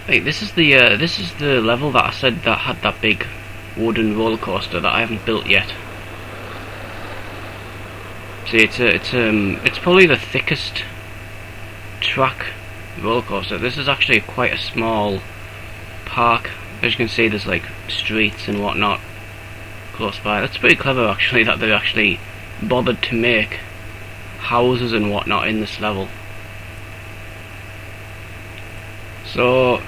Hey, this is the level that I said that had that big wooden roller coaster that I haven't built yet. See, it's probably the thickest track roller coaster. This is actually quite a small park. As you can see, there's like streets and whatnot close by. That's pretty clever actually, that they actually bothered to make houses and whatnot in this level. So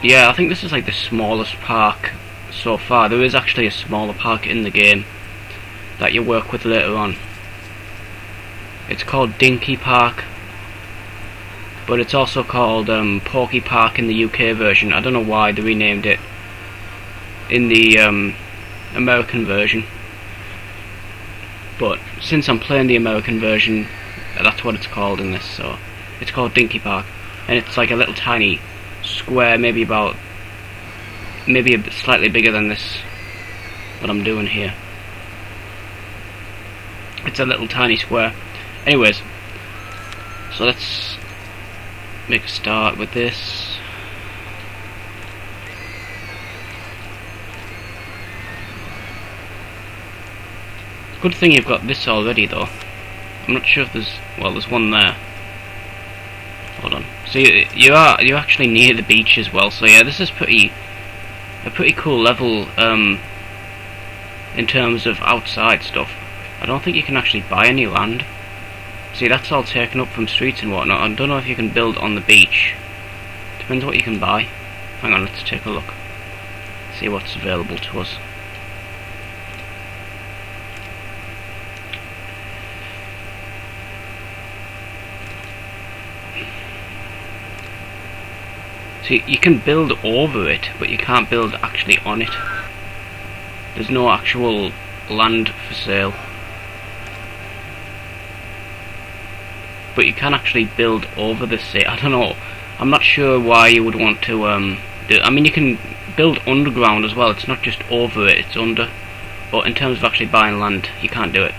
yeah, I think this is like the smallest park so far. There is actually a smaller park in the game that you work with later on. It's called Dinky Park, but it's also called Porky Park in the UK version. I don't know why they renamed it in the American version, but since I'm playing the American version, that's what it's called in this. So it's called Dinky Park, and it's like a little tiny square, maybe a bit slightly bigger than this, what I'm doing here. It's a little tiny square. Anyways, so let's make a start with this. Good thing you've got this already though. I'm not sure if there's one there. Hold on. So you're actually near the beach as well. So yeah, this is a pretty cool level in terms of outside stuff. I don't think you can actually buy any land. See, that's all taken up from streets and whatnot. I don't know if you can build on the beach. Depends what you can buy. Hang on, let's take a look. See what's available to us. See, you can build over it, but you can't build actually on it. There's no actual land for sale. But you can actually build over the sea. I don't know. I'm not sure why you would want to do it. I mean, you can build underground as well. It's not just over it, it's under. But in terms of actually buying land, you can't do it.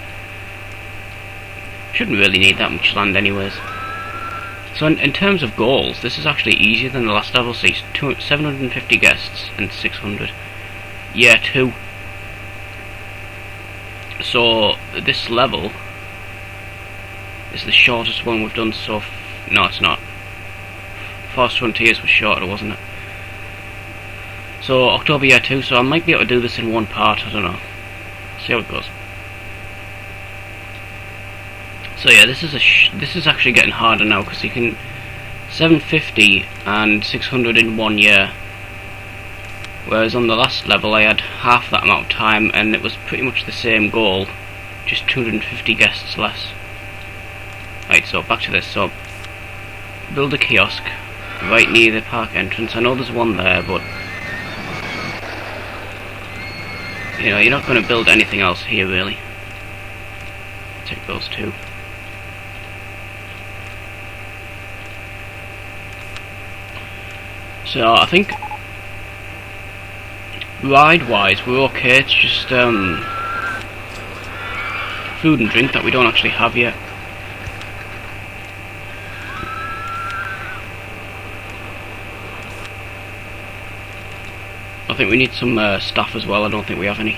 Shouldn't really need that much land anyways. So in terms of goals, this is actually easier than the last level. See, 750 guests and 600. Yeah, 2. So this level is the shortest one we've done so no, it's not. Forest Frontiers was shorter, wasn't it? So October Year 2, so I might be able to do this in one part, I don't know. See how it goes. So yeah, this is actually getting harder now, because you can 750 and 600 in 1 year. Whereas on the last level I had half that amount of time and it was pretty much the same goal, just 250 guests less. Right, so back to this. So build a kiosk right near the park entrance. I know there's one there, but you know, you're not going to build anything else here really. Take those two. So I think ride-wise we're okay. It's just food and drink that we don't actually have yet. I think we need some staff as well. I don't think we have any.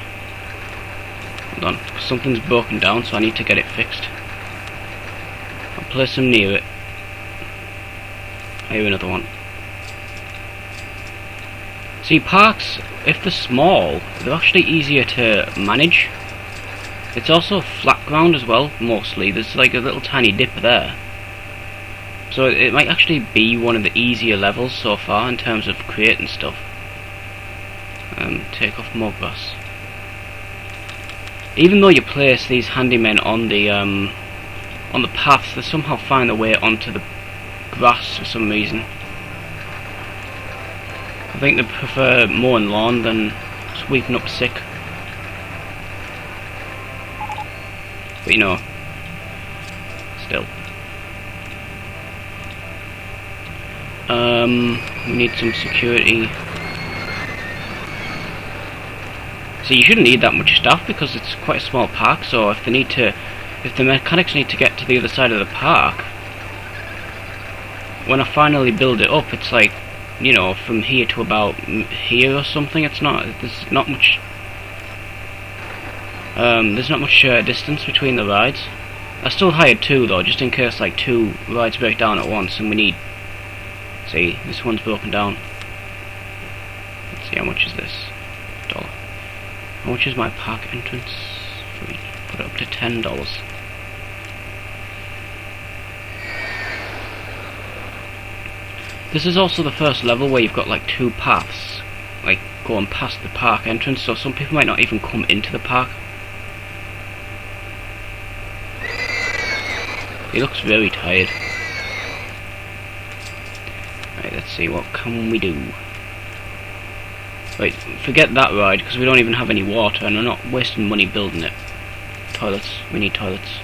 Hold on, something's broken down, so I need to get it fixed. I'll place them near it. I hear another one. See, parks, if they're small, they're actually easier to manage. It's also flat ground as well, mostly. There's like a little tiny dip there. So it might actually be one of the easier levels so far in terms of creating stuff. Take off more grass. Even though you place these handymen on the paths, they somehow find their way onto the grass for some reason. I think they prefer mowing lawn than sweeping up sick. But you know, still. We need some security. So you shouldn't need that much staff because it's quite a small park, so if they need to if the mechanics need to get to the other side of the park, when I finally build it up, it's like, you know, from here to about here or something. There's not much distance between the rides. I still hired 2 though, just in case like 2 rides break down at once and we need, see, this one's broken down. Let's see, how much is this? $1. How much is my park entrance? Free. Put it up to $10. This is also the first level where you've got like 2 paths, like going past the park entrance, so some people might not even come into the park. He looks very tired. Right, let's see, what can we do? Right, forget that ride, because we don't even have any water, and we're not wasting money building it. Toilets, we need toilets.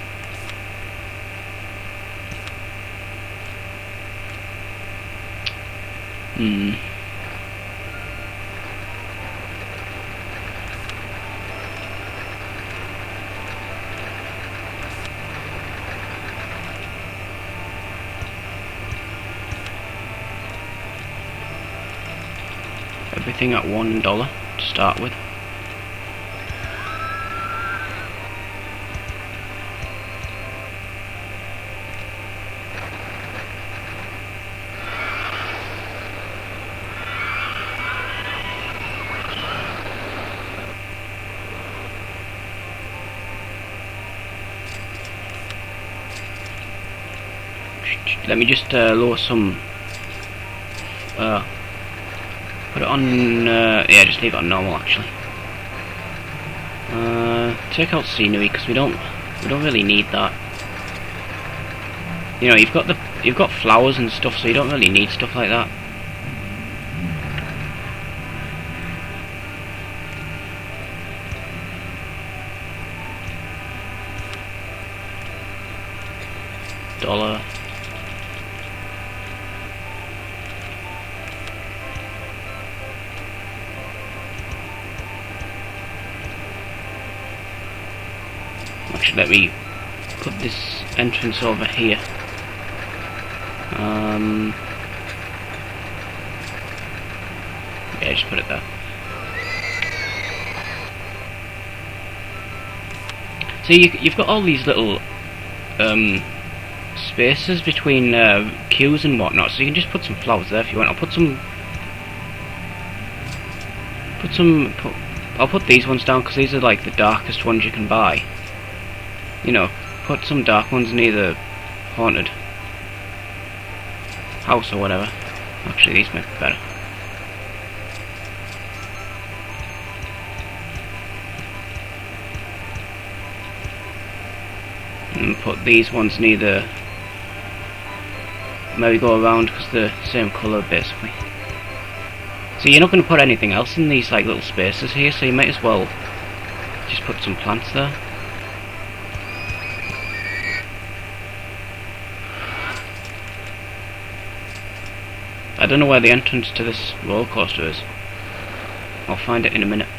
Everything at $1 to start with. Let me just lower some. Put it on. Yeah, just leave it on normal actually. Take out scenery because we don't really need that. You know, you've got flowers and stuff, so you don't really need stuff like that. $1. Actually, let me put this entrance over here. Yeah, just put it there. So you've got all these little spaces between queues and whatnot, so you can just put some flowers there if you want. I'll put these ones down because these are like the darkest ones you can buy. You know, put some dark ones near the haunted house or whatever. Actually, these might be better. And put these ones near the merry-go-round because they're the same colour basically. So you're not going to put anything else in these like little spaces here, so you might as well just put some plants there. I don't know where the entrance to this roller coaster is. I'll find it in a minute.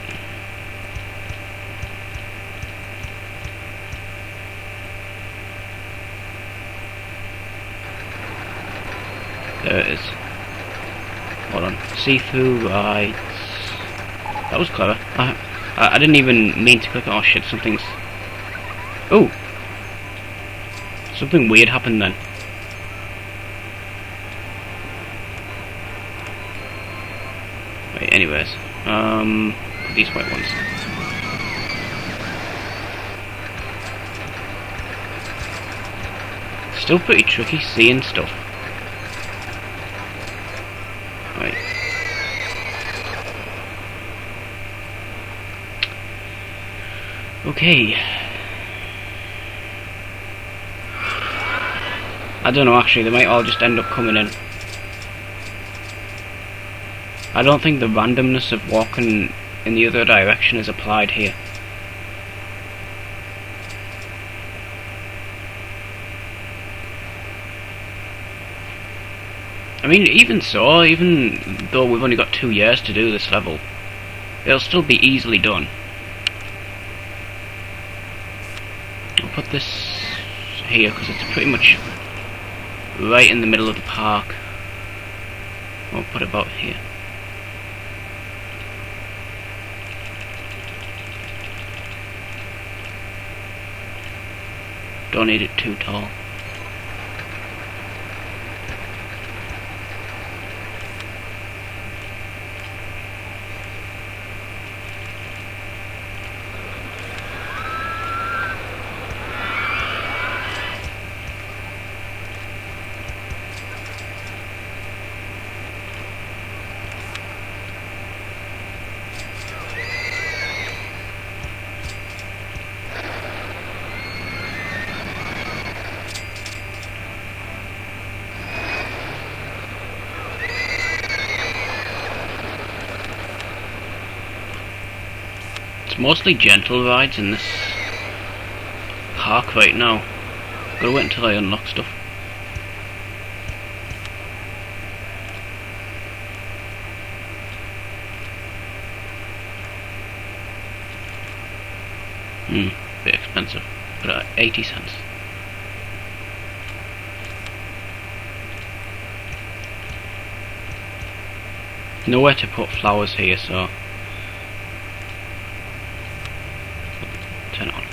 There it is. Hold on. See-through rides. That was clever. I didn't even mean to click it. Oh shit, something's... Oh! Something weird happened then. Wait, anyways. Put these white ones. Still pretty tricky seeing stuff. Right. Okay. I don't know actually, they might all just end up coming in. I don't think the randomness of walking in the other direction is applied here. I mean, even so, even though we've only got 2 years to do this level, it'll still be easily done. I'll put this here because it's pretty much right in the middle of the park. I'll put it about here. Don't need it too tall. Mostly gentle rides in this park right now. Gotta wait until I unlock stuff. Bit expensive, but at 80 cents. Nowhere to put flowers here, so turn it on.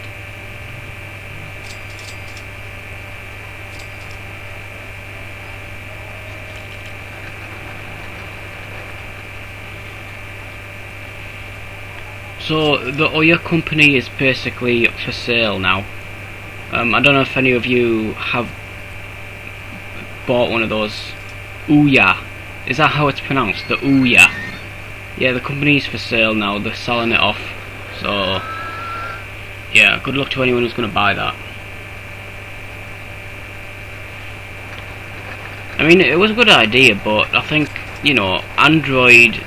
So the Oya company is basically for sale now. I don't know if any of you have bought one of those Ouya. Is that how it's pronounced? The Ouya. Yeah, the company's for sale now. They're selling it off. So yeah, good luck to anyone who's going to buy that. I mean, it was a good idea, but I think, you know, Android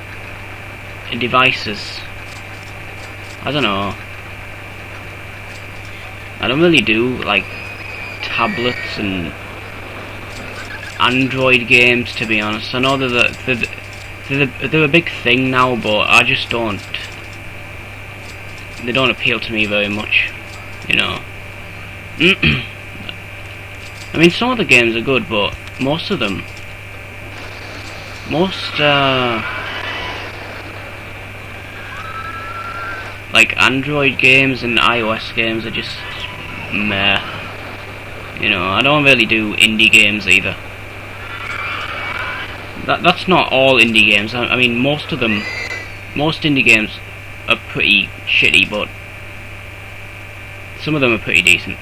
devices, I don't know. I don't really do, like, tablets and Android games, to be honest. I know they're a big thing now, but I just don't. They don't appeal to me very much, you know. I mean, some of the games are good, but most of them, like Android games and iOS games are just meh. You know, I don't really do indie games either. That's not all indie games. I mean, most indie games are pretty shitty, but some of them are pretty decent.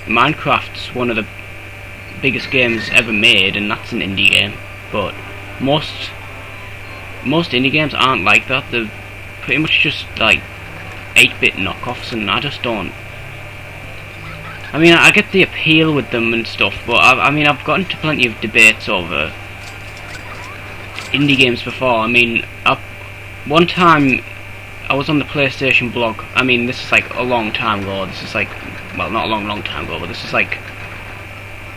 Minecraft's one of the biggest games ever made, and that's an indie game, but most indie games aren't like that. They're pretty much just like 8-bit knockoffs, and I just don't. I mean, I get the appeal with them and stuff, but I mean, I've gotten into plenty of debates over indie games before. I mean, one time I was on the PlayStation blog. I mean, this is like a long time ago. This is like, well, not a long time ago, but this is like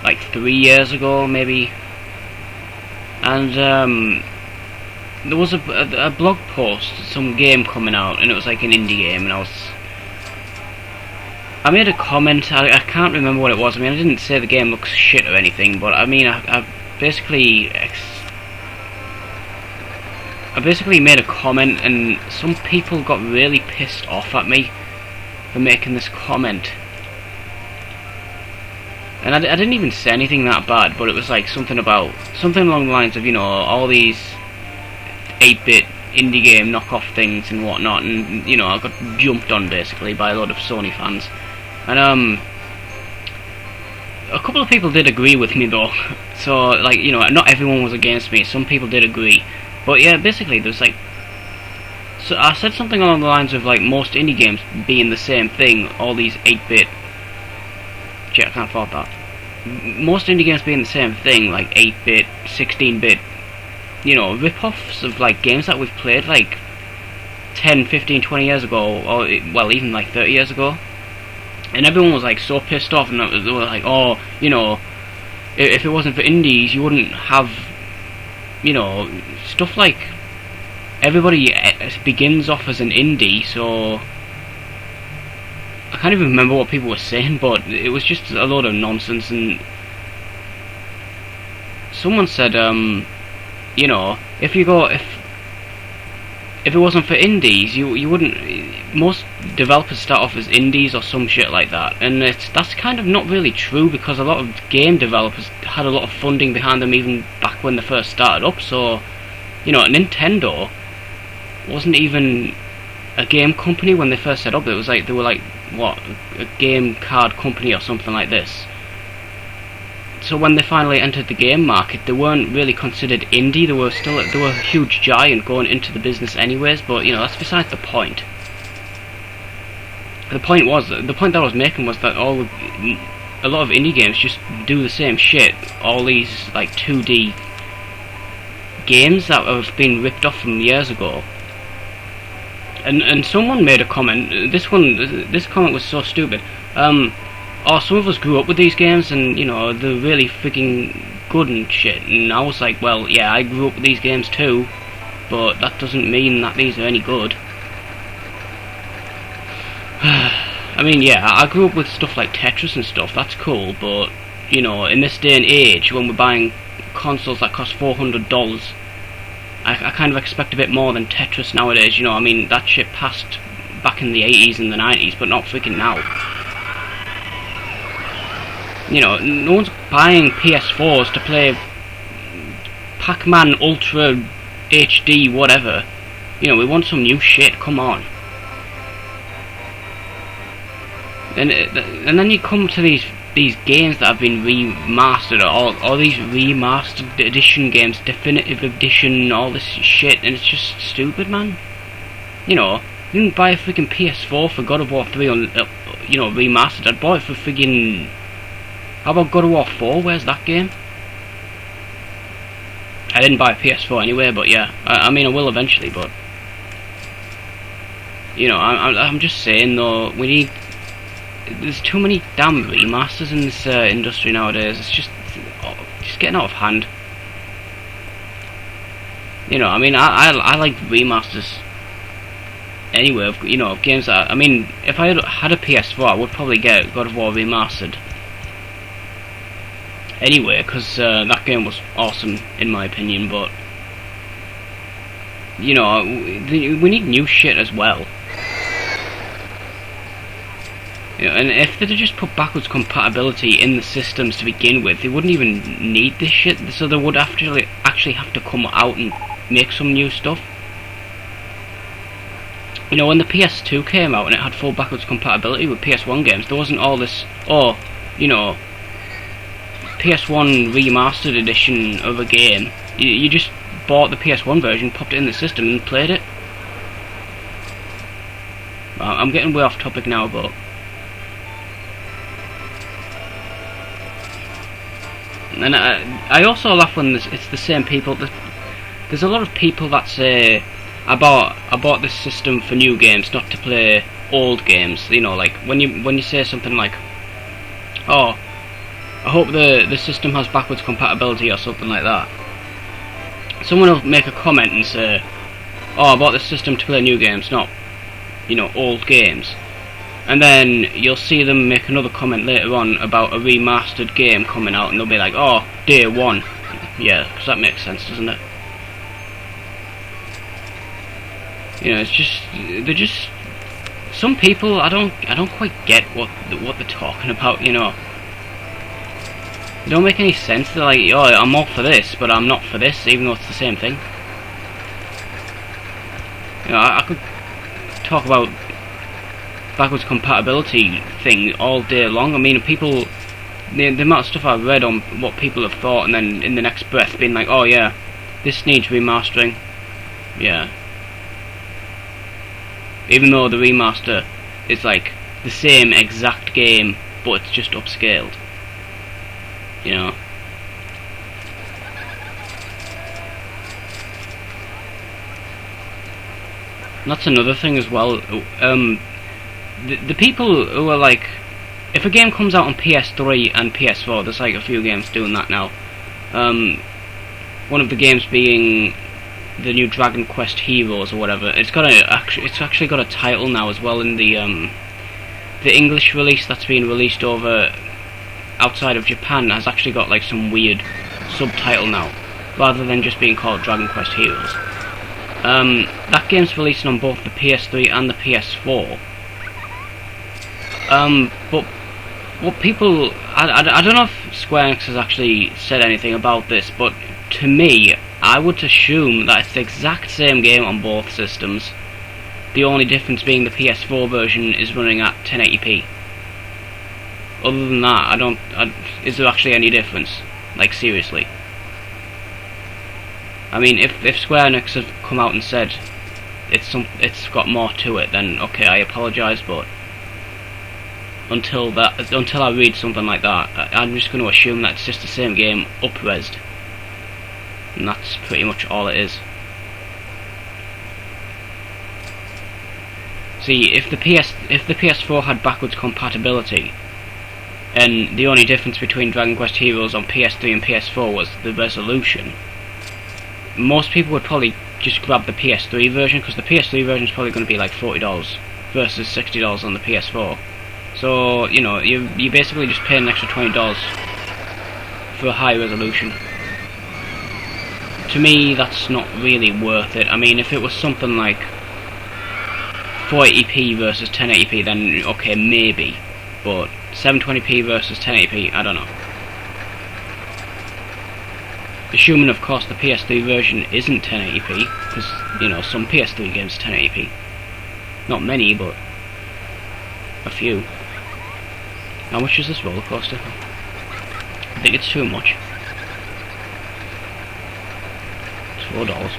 3 years ago, maybe. And there was a blog post, some game coming out, and it was like an indie game, and I made a comment. I can't remember what it was. I mean, I didn't say the game looks shit or anything, but I mean, I basically made a comment, and some people got really pissed off at me for making this comment. And I didn't even say anything that bad, but it was like something along the lines of, you know, all these 8-bit indie game knockoff things and whatnot, and, you know, I got jumped on basically by a lot of Sony fans. And a couple of people did agree with me though. So, like, you know, not everyone was against me. Some people did agree. But yeah, basically there's like, so I said something along the lines of like most indie games being the same thing, all these 8-bit, shit, I can't fault that. Most indie games being the same thing, like 8-bit, 16-bit, you know, rip-offs of like games that we've played like 10, 15, 20 years ago, or well, even like 30 years ago. And everyone was like so pissed off, and they were like, oh, you know, if it wasn't for indies, you wouldn't have, you know, stuff like, everybody begins off as an indie, so can't even remember what people were saying, but it was just a load of nonsense. And someone said, you know, if it wasn't for indies, you wouldn't. Most developers start off as indies or some shit like that, and that's kind of not really true, because a lot of game developers had a lot of funding behind them even back when they first started up. So, you know, Nintendo wasn't even a game company when they first set up. It was like they were like what, a game card company or something like this. So when they finally entered the game market, they weren't really considered indie. They were a huge giant going into the business anyways. But you know, that's besides the point. The point that I was making was that a lot of indie games just do the same shit. All these like 2D games that have been ripped off from years ago. And someone made a comment. This comment was so stupid. Oh, some of us grew up with these games, and you know, they're really freaking good and shit. And I was like, well, yeah, I grew up with these games too, but that doesn't mean that these are any good. I mean, yeah, I grew up with stuff like Tetris and stuff. That's cool, but you know, in this day and age, when we're buying consoles that cost $400, I kind of expect a bit more than Tetris nowadays. You know, I mean, that shit passed back in the 80s and the 90s, but not freaking now. You know, no one's buying PS4s to play Pac-Man Ultra HD whatever. You know, we want some new shit, come on. And then you come to these games that have been remastered, all these remastered edition games, definitive edition, all this shit, and it's just stupid, man. You know, you didn't buy a freaking PS4 for God of War 3 on, you know, remastered. I'd buy it for freaking... How about God of War 4? Where's that game? I didn't buy a PS4 anyway, but yeah. I mean, I will eventually, but... You know, I'm just saying, though, we need... There's too many damn remasters in this industry nowadays. It's just getting out of hand. You know, I mean, I like remasters anyway, you know, games that... I mean, if I had a PS4, I would probably get God of War Remastered. Anyway, because that game was awesome in my opinion, but you know, we need new shit as well. You know, and if they just put backwards compatibility in the systems to begin with, they wouldn't even need this shit. So they would actually have to come out and make some new stuff. You know, when the PS2 came out and it had full backwards compatibility with PS1 games, there wasn't all this, oh, you know, PS1 remastered edition of a game. You just bought the PS1 version, popped it in the system and played it. I'm getting way off topic now, but... And I also laugh when it's the same people. There's a lot of people that say, I bought this system for new games, not to play old games. You know, like when you say something like, oh, I hope the system has backwards compatibility or something like that. Someone will make a comment and say, oh, I bought this system to play new games, not, you know, old games. And then you'll see them make another comment later on about a remastered game coming out, and they'll be like, oh, day one. Yeah, because that makes sense, doesn't it? You know, it's just, they're just, some people, I don't quite get what they're talking about, you know. It don't make any sense. They're like, oh, I'm all for this, but I'm not for this, even though it's the same thing. You know, I could talk about backwards compatibility thing all day long. I mean, people, the amount of stuff I've read on what people have thought, and then in the next breath being like, oh yeah, this needs remastering. Yeah. Even though the remaster is like the same exact game, but it's just upscaled. You know. And that's another thing as well. The people who are like, if a game comes out on PS3 and PS4, there's like a few games doing that now. One of the games being the new Dragon Quest Heroes or whatever. It's actually got a title now as well in the the English release that's been released over outside of Japan has actually got like some weird subtitle now, rather than just being called Dragon Quest Heroes. That game's releasing on both the PS3 and the PS4. But what people, I don't know if Square Enix has actually said anything about this, but to me, I would assume that it's the exact same game on both systems. The only difference being the PS4 version is running at 1080p. Other than that, is there actually any difference? Like, seriously. I mean, if Square Enix have come out and said it's got more to it, then okay, I apologise, but until I read something like that, I'm just going to assume that it's just the same game up-resed. And that's pretty much all it is. See, if the PS4 had backwards compatibility, and the only difference between Dragon Quest Heroes on PS3 and PS4 was the resolution, most people would probably just grab the PS3 version, because the PS3 version is probably going to be like $40 versus $60 on the PS4. So, you know, you basically just pay an extra $20 for a high resolution. To me, that's not really worth it. I mean, if it was something like 480p versus 1080p, then okay, maybe. But 720p versus 1080p, I don't know. Assuming, of course, the PS3 version isn't 1080p, because, you know, some PS3 games are 1080p. Not many, but a few. How much is this roller coaster? I think it's too much. It's $4.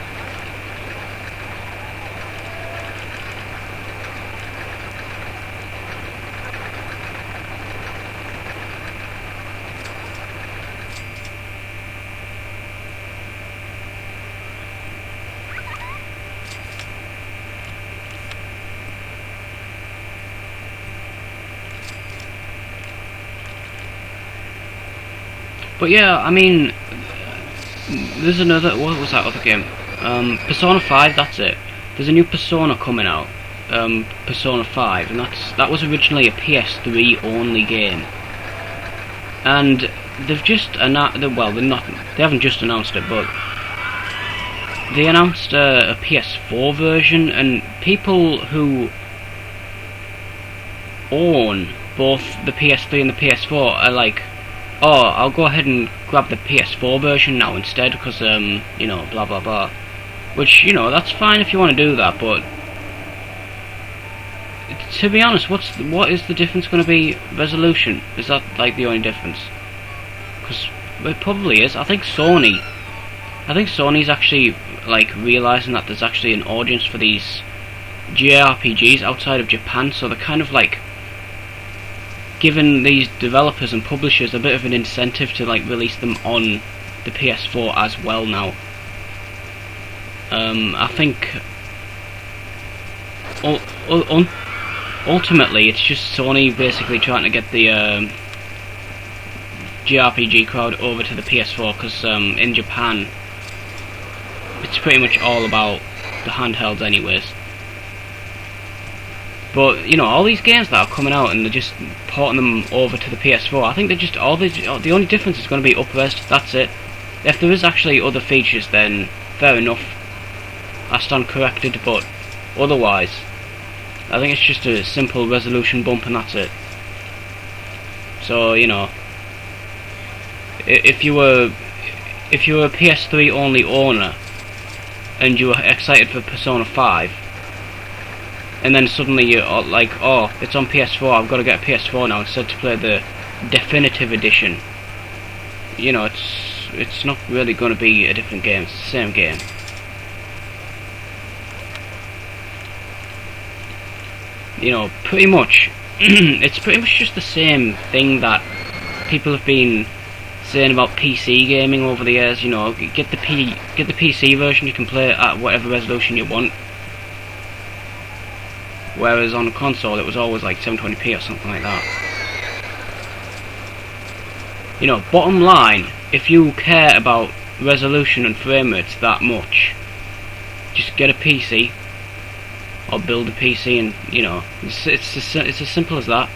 But yeah, I mean, there's another, what was that other game? Persona 5, that's it. There's a new Persona coming out, Persona 5, and that was originally a PS3 only game. And they've just announced, well, they haven't just announced it, but they announced a PS4 version, and people who own both the PS3 and the PS4 are like, oh, I'll go ahead and grab the PS4 version now instead, because, you know, blah blah blah. Which, you know, that's fine if you want to do that, but to be honest, what is the difference going to be? Resolution? Is that, like, the only difference? Because it probably is. I think Sony's actually, like, realising that there's actually an audience for these JRPGs outside of Japan, so they're kind of, like, giving these developers and publishers a bit of an incentive to, like, release them on the PS4 as well now. I think ultimately it's just Sony basically trying to get the JRPG crowd over to the PS4, because in Japan it's pretty much all about the handhelds anyways. But, you know, all these games that are coming out and they're just porting them over to the PS4, I think they're just the only difference is going to be up-resed, that's it. If there is actually other features, then fair enough, I stand corrected, but otherwise, I think it's just a simple resolution bump and that's it. So, you know, if you were a PS3 only owner and you were excited for Persona 5, and then suddenly you're like, oh, it's on PS4, I've got to get a PS4 now instead to play the definitive edition, you know, it's not really going to be a different game, it's the same game. You know, pretty much, it's pretty much just the same thing that people have been saying about PC gaming over the years. You know, get the PC version, you can play it at whatever resolution you want. Whereas on a console, it was always like 720p or something like that. You know, bottom line, if you care about resolution and frame rates that much, just get a PC, or build a PC, and you know, it's as simple as that.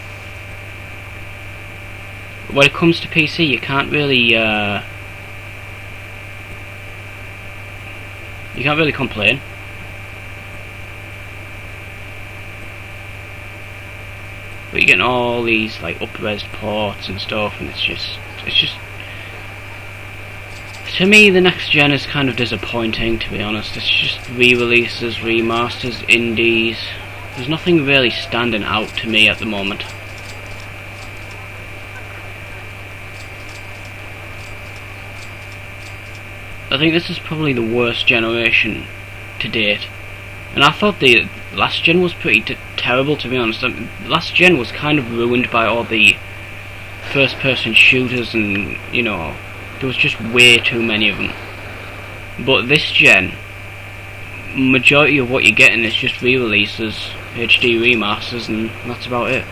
When it comes to PC, you can't really complain. But you're getting all these like up-res ports and stuff, and it's just to me the next gen is kind of disappointing, to be honest. It's just re-releases, remasters, indies. There's nothing really standing out to me at the moment. I think this is probably the worst generation to date. And I thought the last gen was pretty terrible, to be honest. I mean, last gen was kind of ruined by all the first-person shooters, and you know, there was just way too many of them. But this gen, majority of what you're getting is just re-releases, HD remasters, and that's about it.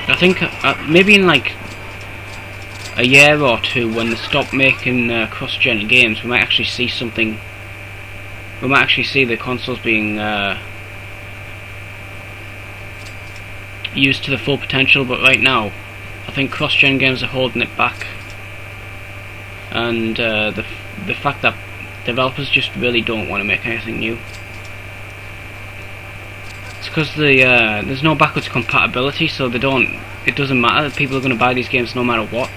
I think maybe in like a year or two, when they stop making cross-gen games, we might actually see something. We might actually see the consoles being used to the full potential. But right now, I think cross-gen games are holding it back, and the fact that developers just really don't want to make anything new. It's because there's no backwards compatibility, so they don't. It doesn't matter. People are going to buy these games no matter what.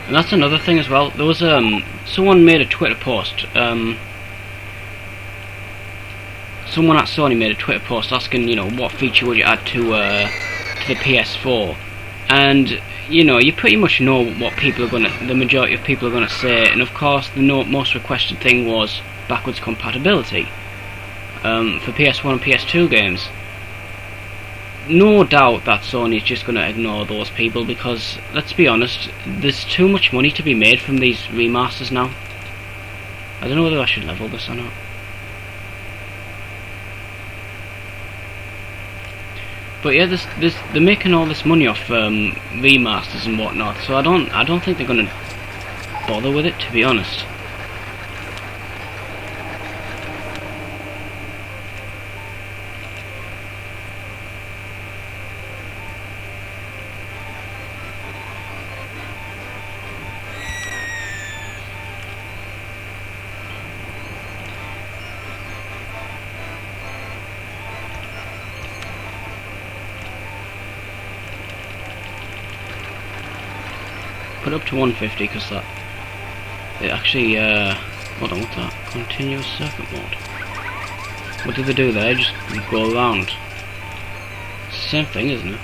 And that's another thing as well. There was someone made a Twitter post. Someone at Sony made a Twitter post asking, you know, what feature would you add to the PS4, and you know, you pretty much know what the majority of people are gonna say. And of course, the most requested thing was backwards compatibility for PS1 and PS2 games. No doubt that Sony is just gonna ignore those people, because let's be honest, there's too much money to be made from these remasters now. I don't know whether I should level this or not. But yeah, they're making all this money off remasters and whatnot, so I don't think they're gonna bother with it, to be honest. Put up to 150, because that it actually hold on, what's that? Continuous circuit mode. What do they do there? Just go around. It's the same thing, isn't it?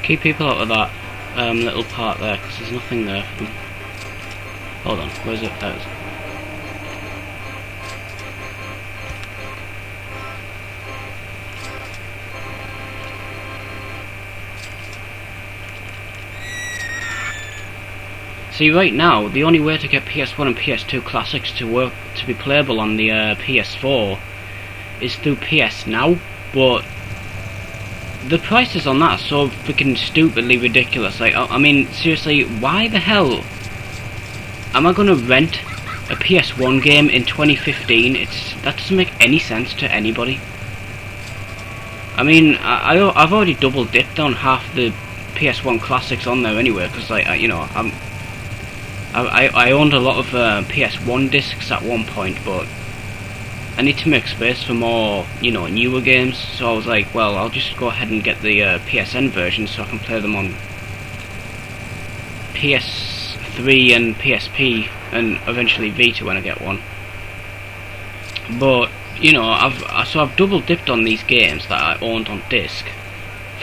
Keep people out of that little part there, because there's nothing there for them. Hold on, where's it? There it is. See, right now, the only way to get PS1 and PS2 classics to be playable on the PS4 is through PS Now, but the prices on that are so freaking stupidly ridiculous. Like, I mean, seriously, why the hell am I gonna rent a PS1 game in 2015? That doesn't make any sense to anybody. I mean, I've already double dipped on half the PS1 classics on there anyway, because like you know, I owned a lot of PS1 discs at one point, but I need to make space for more, you know, newer games, so I was like, well, I'll just go ahead and get the PSN version so I can play them on PS3 and PSP, and eventually Vita when I get one. But, you know, I've double dipped on these games that I owned on disc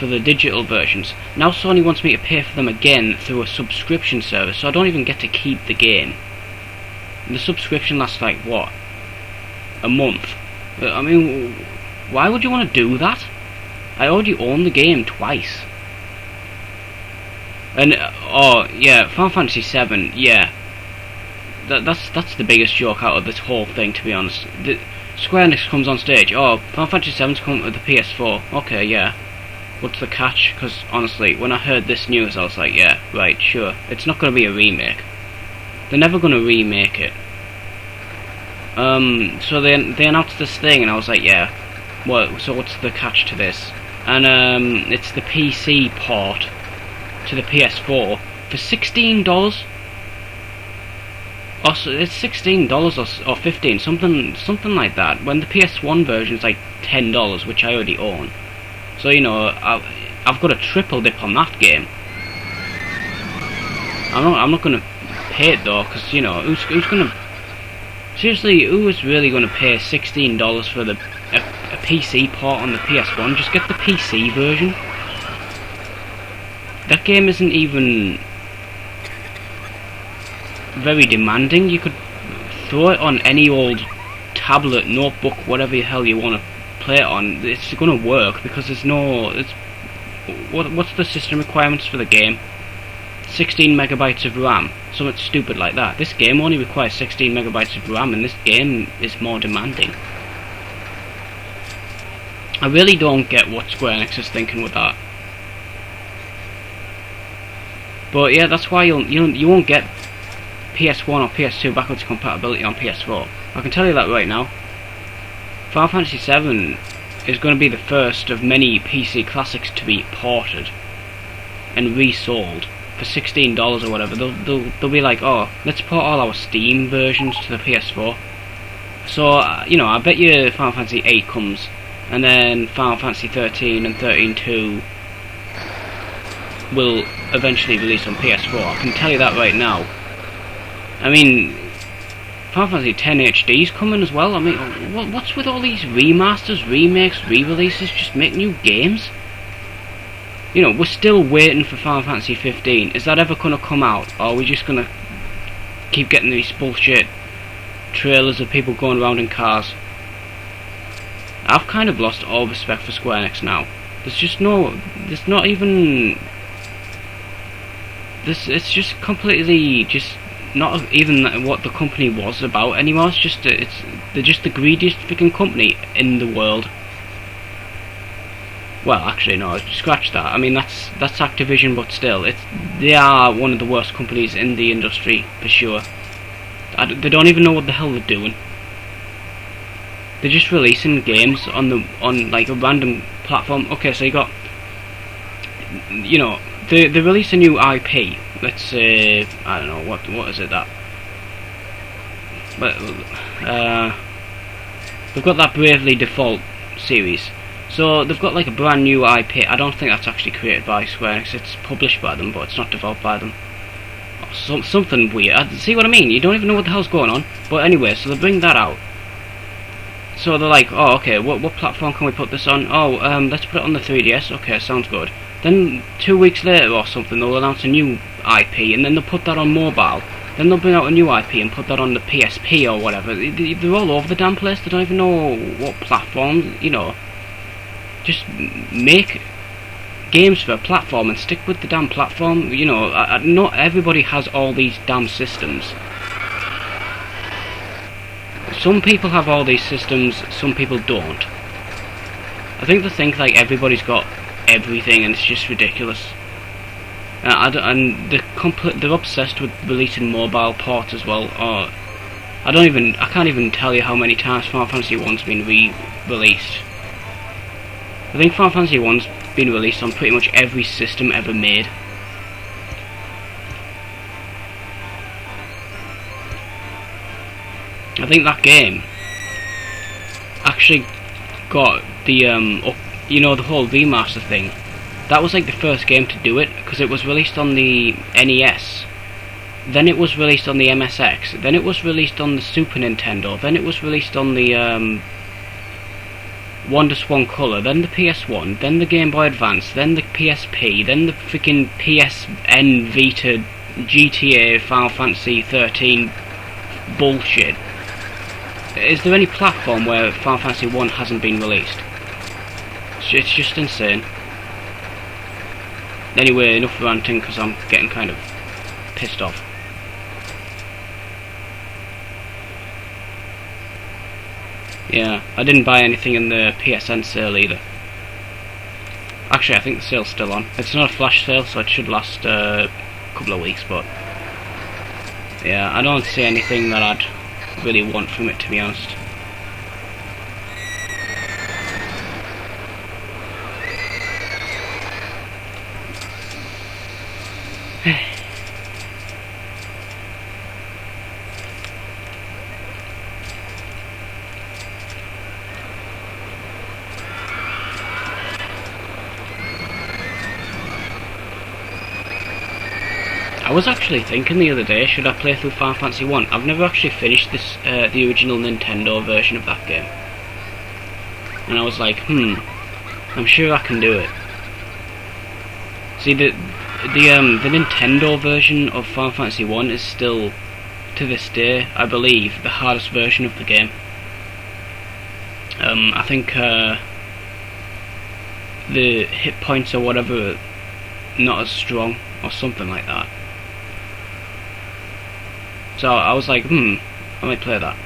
for the digital versions. Now Sony wants me to pay for them again through a subscription service, so I don't even get to keep the game. And the subscription lasts like, what? A month. I mean, why would you want to do that? I already own the game twice. And, oh, yeah, Final Fantasy VII, yeah. That's the biggest joke out of this whole thing, to be honest. Square Enix comes on stage, oh, Final Fantasy VII's come with the PS4. Okay, yeah. What's the catch? Because, honestly, when I heard this news, I was like, yeah, right, sure. It's not going to be a remake. They're never going to remake it. So they announced this thing, and I was like, yeah. So what's the catch to this? And, it's the PC port to the PS4 for $16. Also, it's $16 or $15, something like that. When the PS1 version is like $10, which I already own. So you know, I've got a triple dip on that game. I'm not gonna pay it though, because you know, who's gonna seriously? Who is really gonna pay $16 for a PC port on the PS1? Just get the PC version. That game isn't even very demanding. You could throw it on any old tablet, notebook, whatever the hell you want to play it on. It's going to work because there's no. What's the system requirements for the game? 16 megabytes of RAM, something stupid like that. This game only requires 16 megabytes of RAM, and this game is more demanding. I really don't get what Square Enix is thinking with that. But yeah, that's why you won't get PS1 or PS2 backwards compatibility on PS4. I can tell you that right now. Final Fantasy VII is going to be the first of many PC classics to be ported and resold for $16 or whatever. They'll be like, oh, let's port all our Steam versions to the PS4. So you know, I bet you Final Fantasy VIII comes, and then Final Fantasy 13 and 13-2 will eventually release on PS4. I can tell you that right now. I mean, Final Fantasy X HD is coming as well. I mean, what's with all these remasters, remakes, re-releases? Just make new games. You know, we're still waiting for Final Fantasy 15. Is that ever going to come out? Or are we just going to keep getting these bullshit trailers of people going around in cars? I've kind of lost all respect for Square Enix now. There's not even... It's just completely just... not even what the company was about anymore. It's just they're just the greediest freaking company in the world. Well, actually, no, scratch that. I mean, that's Activision, but still, they are one of the worst companies in the industry for sure. They don't even know what the hell they're doing. They're just releasing games on like a random platform. Okay, so you got, you know, they release a new IP. Let's say, I don't know, what is it that? But they've got that Bravely Default series. So they've got like a brand new IP. I don't think that's actually created by Square Enix. It's published by them, but it's not developed by them. Something weird. See what I mean? You don't even know what the hell's going on. But anyway, so they bring that out. So they're like, oh, okay, what platform can we put this on? Oh, let's put it on the 3DS. Okay, sounds good. Then 2 weeks later or something, they'll announce a new IP, and then they'll put that on mobile. Then they'll bring out a new IP and put that on the PSP or whatever. They're all over the damn place. They don't even know what platform, you know. Just make games for a platform and stick with the damn platform. You know, not everybody has all these damn systems. Some people have all these systems, some people don't. I think they think like everybody's got everything, and it's just ridiculous. And they're obsessed with releasing mobile ports as well. Or I can't even tell you how many times Final Fantasy 1's been re-released. I think Final Fantasy 1's been released on pretty much every system ever made. I think that game actually got the you know, the whole remaster thing. That was like the first game to do it, because it was released on the NES, then it was released on the MSX, then it was released on the Super Nintendo, then it was released on the just one colour, then the PS1, then the Game Boy Advance, then the PSP, then the freaking PSN Vita GTA Final Fantasy 13 bullshit. Is there any platform where Final Fantasy 1 hasn't been released? It's just insane. Anyway, enough ranting because I'm getting kind of pissed off. Yeah, I didn't buy anything in the PSN sale either. Actually, I think the sale's still on. It's not a flash sale, so it should last a couple of weeks, but yeah, I don't see anything that I'd really want from it, to be honest. I was actually thinking the other day, should I play through Final Fantasy 1? I've never actually finished this, the original Nintendo version of that game. And I was like, I'm sure I can do it. See, the Nintendo version of Final Fantasy 1 is still, to this day, I believe, the hardest version of the game. I think the hit points or whatever are not as strong, or something like that. So I was like, I might play that.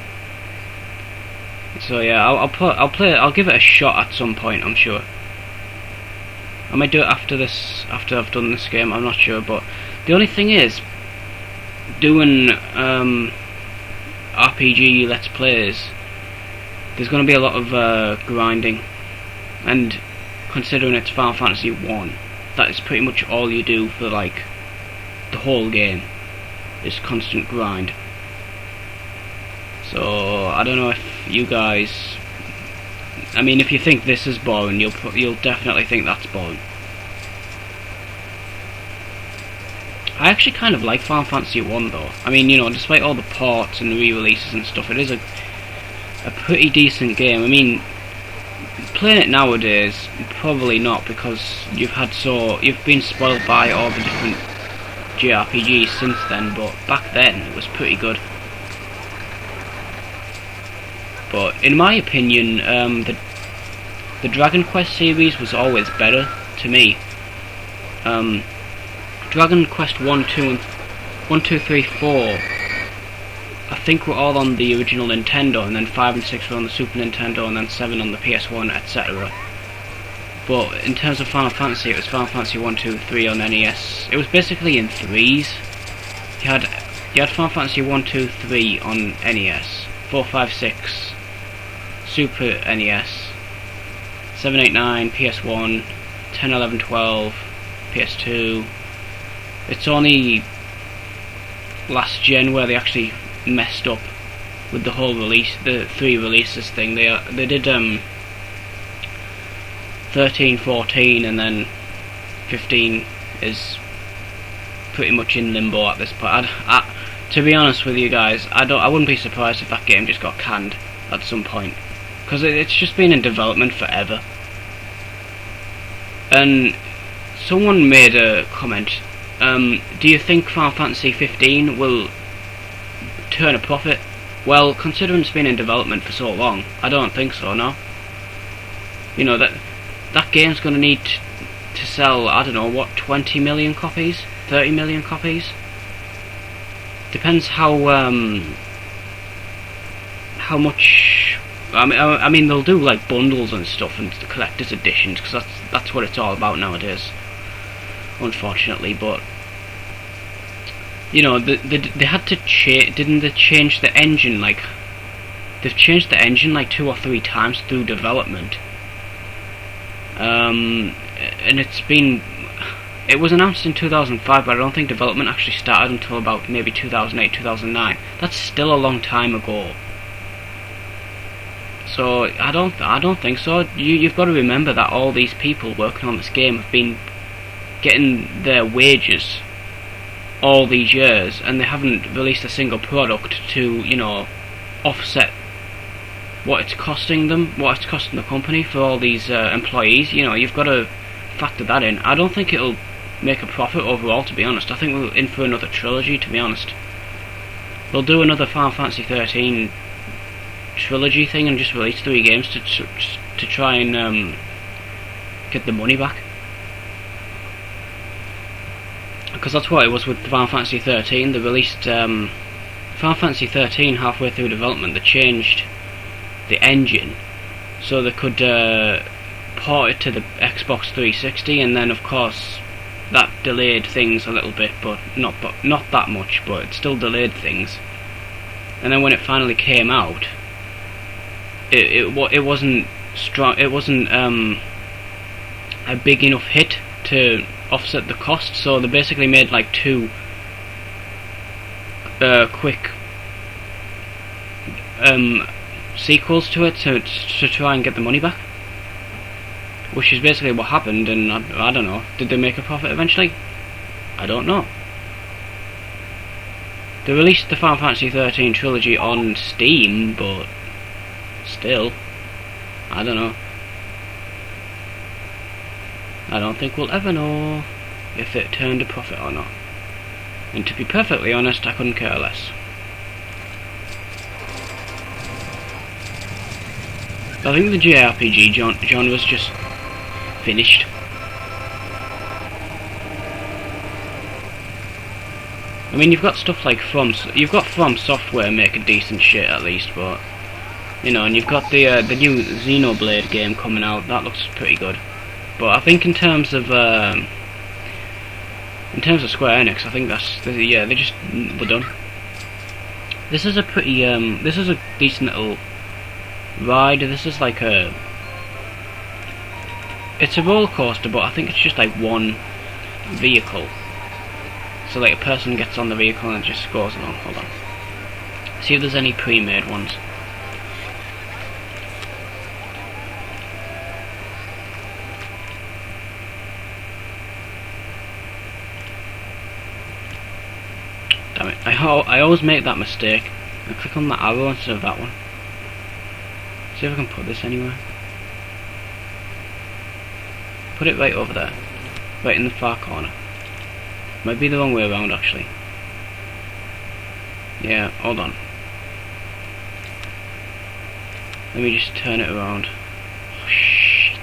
So yeah, I'll give it a shot at some point, I'm sure. I might do it after I've done this game, I'm not sure, but the only thing is, doing RPG Let's Plays, there's going to be a lot of grinding, and considering it's Final Fantasy 1, that is pretty much all you do for like the whole game, is constant grind. So I don't know if you guys, I mean, if you think this is boring, you'll definitely think that's boring. I actually kind of like Final Fantasy 1 though. I mean, you know, despite all the ports and re-releases and stuff, it is a pretty decent game. I mean, playing it nowadays, probably not, because you've been spoiled by all the different JRPGs since then, but back then it was pretty good. But in my opinion, the Dragon Quest series was always better to me. Dragon Quest 1, 2, 3, 4, I think were all on the original Nintendo, and then 5 and 6 were on the Super Nintendo, and then 7 on the PS1, etc. But in terms of Final Fantasy, it was Final Fantasy 1, 2, 3 on NES. It was basically in threes. You had Final Fantasy 1, 2, 3 on NES, 4, 5, 6 Super NES, 7, 8, 9 PS1, 10, 11, 12 PS2. It's only last gen where they actually messed up with the whole release, the 3 releases thing. They did 13, 14, and then 15 is pretty much in limbo at this point. To be honest with you guys, I wouldn't be surprised if that game just got canned at some point, because it's just been in development forever. And someone made a comment. Do you think Final Fantasy 15 will turn a profit? Well, considering it's been in development for so long, I don't think so, no. You know, that game's going to need to sell, I don't know, what, 20 million copies? 30 million copies? Depends how much... I mean, they'll do like bundles and stuff and collector's editions, because that's what it's all about nowadays, unfortunately. But you know, they had to didn't they change the engine? Like, they've changed the engine like 2 or 3 times through development. And it was announced in 2005, but I don't think development actually started until about maybe 2008, 2009. That's still a long time ago. So I don't think so. You've got to remember that all these people working on this game have been getting their wages all these years, and they haven't released a single product to, you know, offset what it's costing them, what it's costing the company for all these employees. You know, you've got to factor that in. I don't think it'll make a profit overall, to be honest. I think we're in for another trilogy, to be honest. They'll do another Final Fantasy 13 trilogy thing and just release 3 games to try and get the money back. Because that's what it was with Final Fantasy 13. They released Final Fantasy 13 halfway through development. They changed the engine so they could port it to the Xbox 360, and then of course that delayed things a little bit, but not that much, but it still delayed things. And then when it finally came out, it wasn't strong. It wasn't a big enough hit to offset the cost. So they basically made like 2 quick sequels to it to try and get the money back, which is basically what happened. And I don't know, did they make a profit eventually? I don't know. They released the Final Fantasy 13 trilogy on Steam, but still, I don't know. I don't think we'll ever know if it turned a profit or not. And to be perfectly honest, I couldn't care less. I think the JRPG genre's just finished. I mean, you've got stuff like From Software making decent shit at least, but you know, and you've got the new Xenoblade game coming out. That looks pretty good. But I think in terms of Square Enix, I think we're done. This is a pretty this is a decent little ride. This is like it's a roller coaster, but I think it's just like one vehicle. So like a person gets on the vehicle and it just goes along. Hold on. See if there's any pre-made ones. Damn it, I always make that mistake. I click on that arrow instead of that one. See if I can put this anywhere. Put it right over there. Right in the far corner. Might be the wrong way around actually. Yeah, hold on. Let me just turn it around. Oh shit.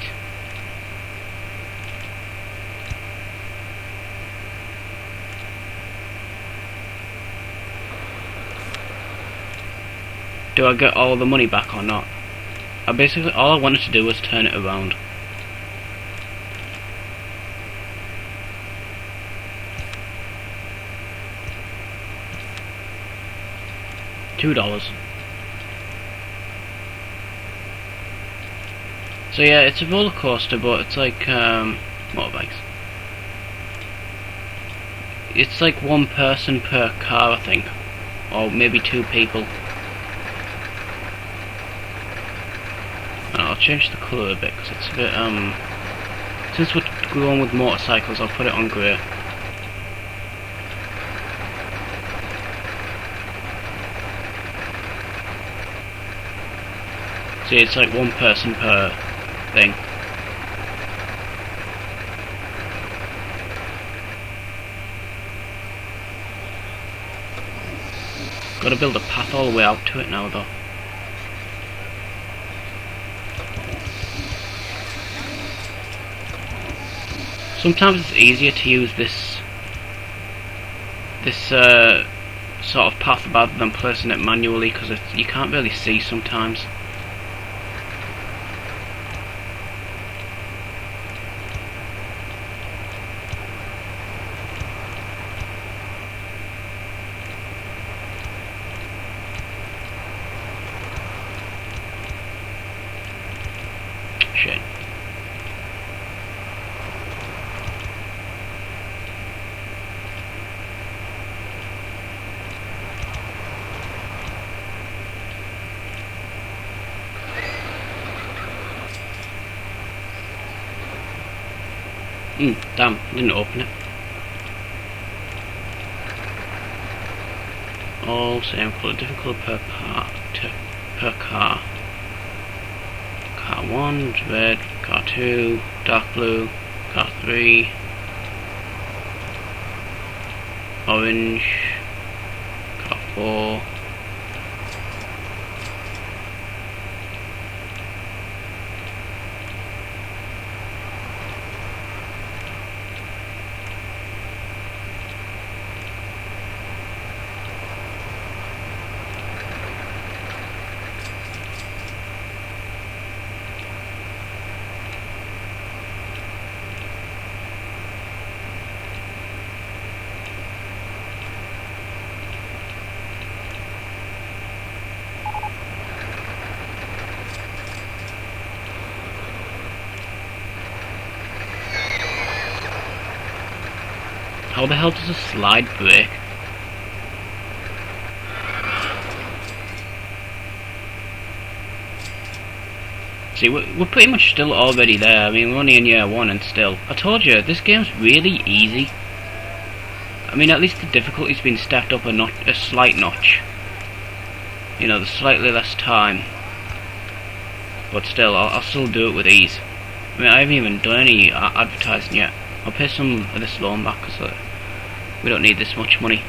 Do I get all the money back or not? Basically all I wanted to do was turn it around. $2. So yeah, it's a roller coaster, but it's like motorbikes. It's like 1 person per car, I think, or maybe 2 people. I'll change the colour a bit because it's a bit since we're going with motorcycles, I'll put it on grey. See, it's like 1 person per thing. Gotta build a path all the way out to it now though. Sometimes it's easier to use this sort of path rather than placing it manually, because you can't really see sometimes. Shit. Damn, didn't open it. All same colour, different colour per car. 1, red, car 2, dark blue, car 3, orange, car 4, How the hell does a slide break? See, we're pretty much still already there. I mean, we're only in year 1 and still. I told you, this game's really easy. I mean, at least the difficulty's been stepped up a slight notch. You know, there's slightly less time. But still, I'll still do it with ease. I mean, I haven't even done any advertising yet. I'll pay some of this loan back because we don't need this much money.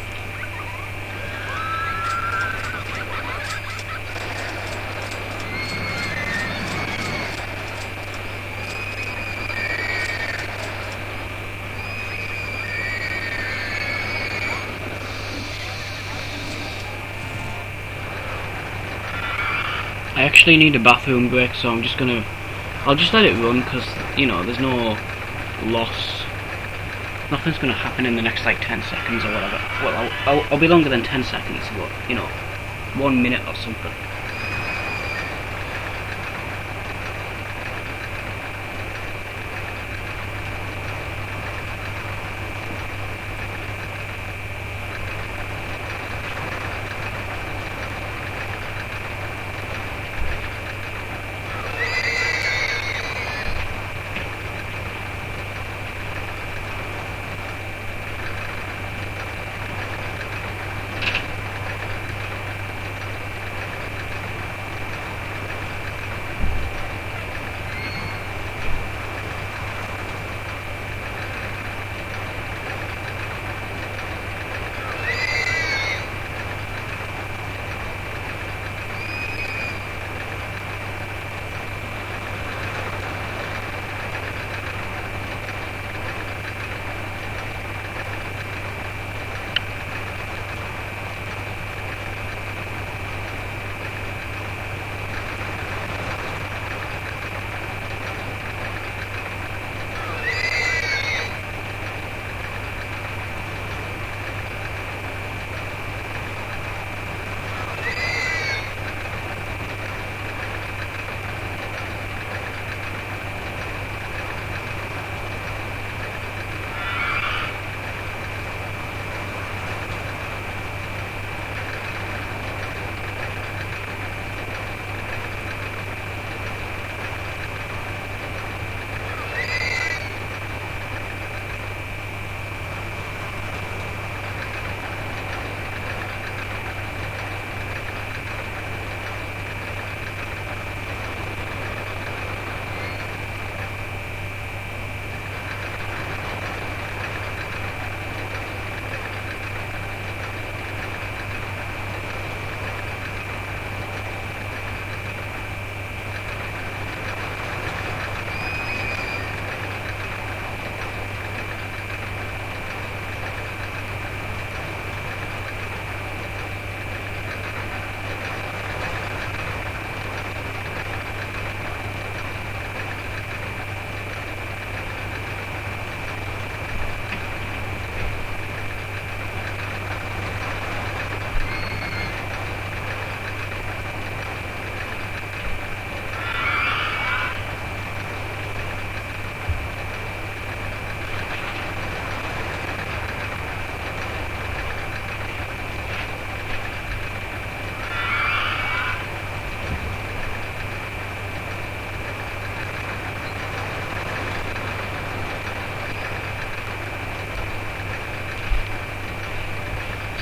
I actually need a bathroom break, so I'll just let it run because, you know, there's no loss. Nothing's gonna happen in the next like 10 seconds or whatever. Well, I'll be longer than 10 seconds, but, you know, 1 minute or something.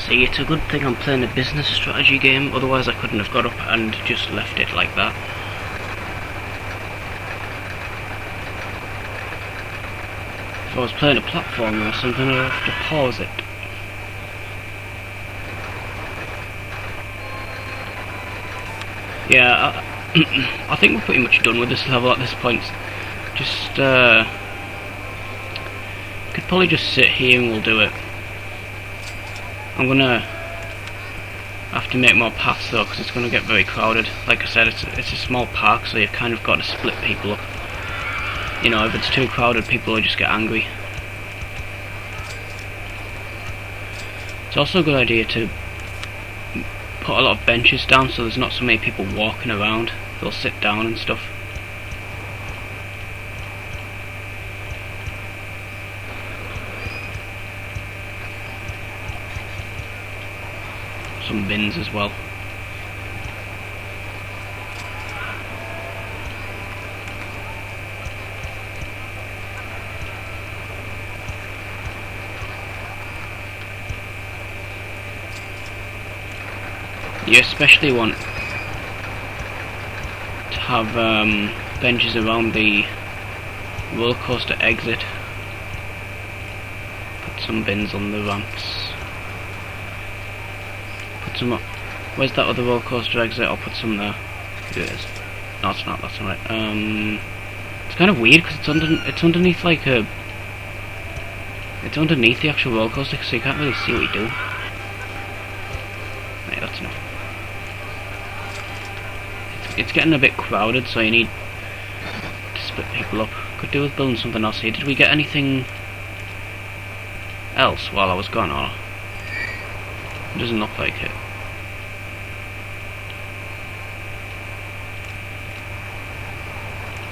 See, it's a good thing I'm playing a business strategy game, otherwise I couldn't have got up and just left it like that. If I was playing a platformer or something, I'd have to pause it. Yeah, I think we're pretty much done with this level at this point. Just, could probably just sit here and we'll do it. I'm gonna have to make more paths though, because it's gonna get very crowded. Like I said, it's a small park, so you've kind of got to split people up. You know, if it's too crowded, people will just get angry. It's also a good idea to put a lot of benches down so there's not so many people walking around. They'll sit down and stuff. Some bins as well. You especially want to have benches around the roller coaster exit. Put some bins on the ramps. Put some up. Where's that other roller coaster exit? I'll put some there. Here it is. No, it's not. That's alright. It's kind of weird because it's underneath like a. It's underneath the actual roller coaster, so you can't really see what you do. Right, that's enough. It's getting a bit crowded, so you need to split people up. Could do with building something else here. Did we get anything else while I was gone, or it doesn't look like it?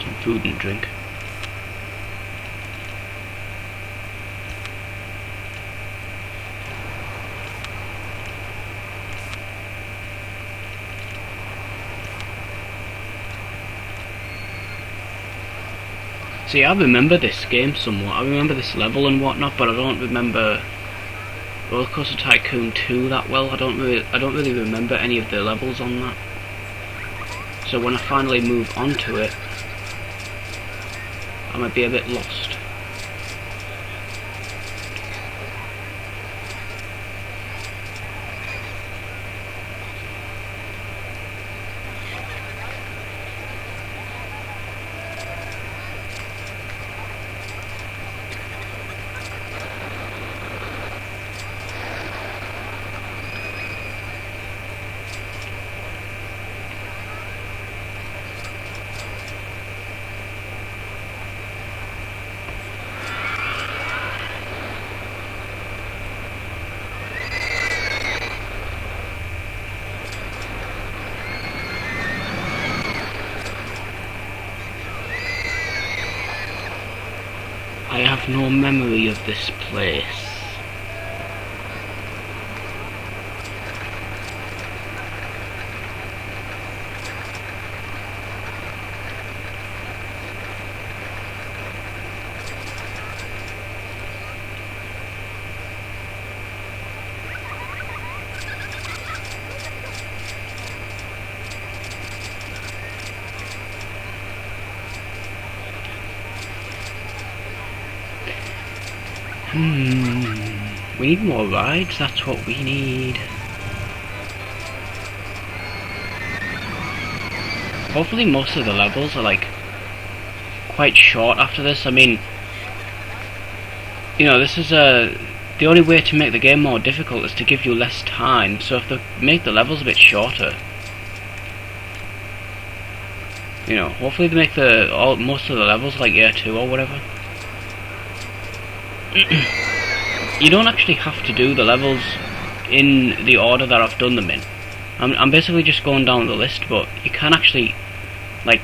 Some food and drink. See, I remember this game somewhat. I remember this level and whatnot, but I don't remember RollerCoaster Tycoon 2 that well. I don't really remember any of the levels on that. So when I finally move on to it, I might be a bit lost. I have no memory of this place. We need more rides, that's what we need. Hopefully most of the levels are like quite short after this. I mean, you know, this is the only way to make the game more difficult is to give you less time. So if they make the levels a bit shorter, you know, hopefully they make most of the levels like year 2 or whatever. You don't actually have to do the levels in the order that I've done them in. I'm basically just going down the list, but you can actually, like,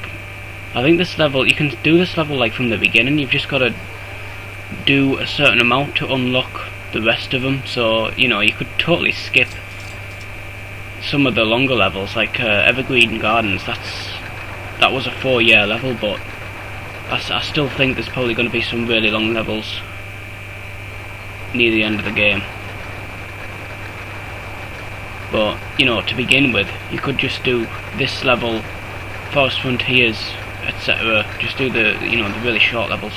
I think this level, you can do this level like from the beginning. You've just got to do a certain amount to unlock the rest of them. So, you know, you could totally skip some of the longer levels, like Evergreen Gardens. That was a 4-year level, but I still think there's probably going to be some really long levels near the end of the game. But, you know, to begin with, you could just do this level, Forest Frontiers, etc. Just do the, you know, the really short levels.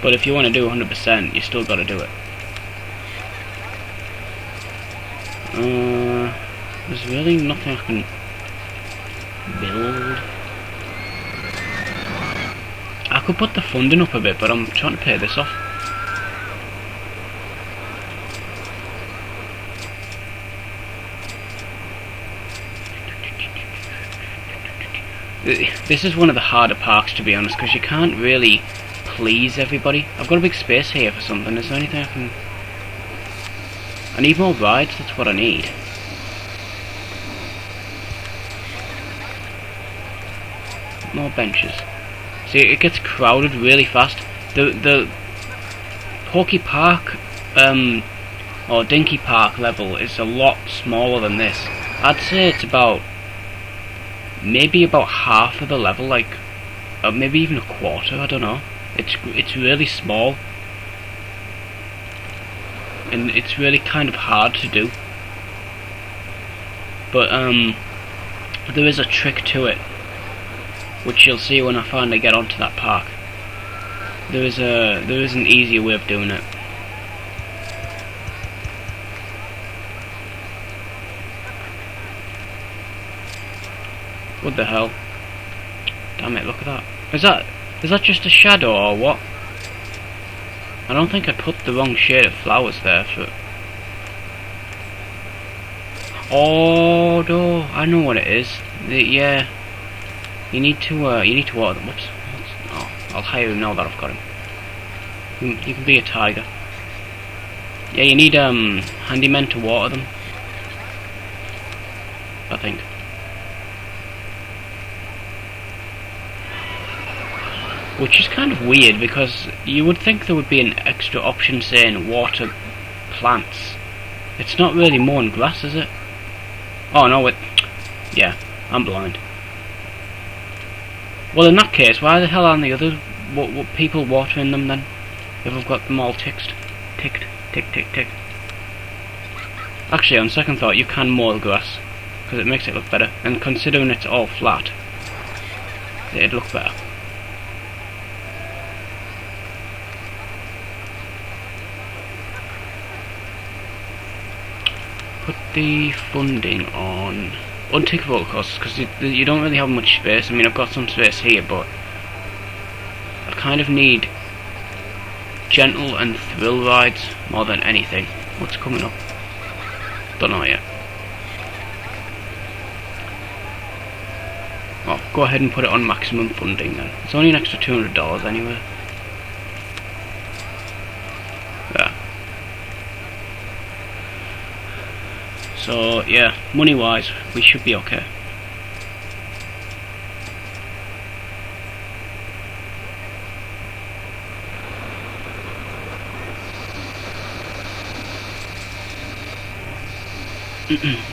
But if you want to do 100%, you still got to do it. There's really nothing I can build. I could put the funding up a bit, but I'm trying to pay this off. This is one of the harder parks, to be honest, because you can't really please everybody. I've got a big space here for something. Is there anything I can... I need more rides, that's what I need. More benches. See, it gets crowded really fast. The Porky Park, or Dinky Park level is a lot smaller than this. I'd say it's about... maybe about half of the level, like, maybe even a quarter, I don't know. It's really small. And it's really kind of hard to do. But, there is a trick to it, which you'll see when I finally get onto that park. There is an easier way of doing it. What the hell? Damn it, look at that. Is that just a shadow or what? I don't think I put the wrong shade of flowers there for... Oh no, I know what it is. Yeah. You need to water them. Whoops. Oh, I'll hire him now that I've got him. You can be a tiger. Yeah, you need handymen to water them, I think. Which is kind of weird, because you would think there would be an extra option saying water plants. It's not really mowing grass, is it? Oh no, yeah, I'm blind. Well, in that case, why the hell aren't the other what people watering them then? If I've got them all ticked. Tick. Actually, on second thought, you can mow the grass, because it makes it look better. And considering it's all flat, it'd look better. Put the funding on untick RollerCoasters, because you don't really have much space. I mean, I've got some space here, but I kind of need gentle and thrill rides more than anything. What's coming up? Don't know yet. Oh, go ahead and put it on maximum funding then. It's only an extra $200 anyway. There. So yeah, money wise, we should be okay.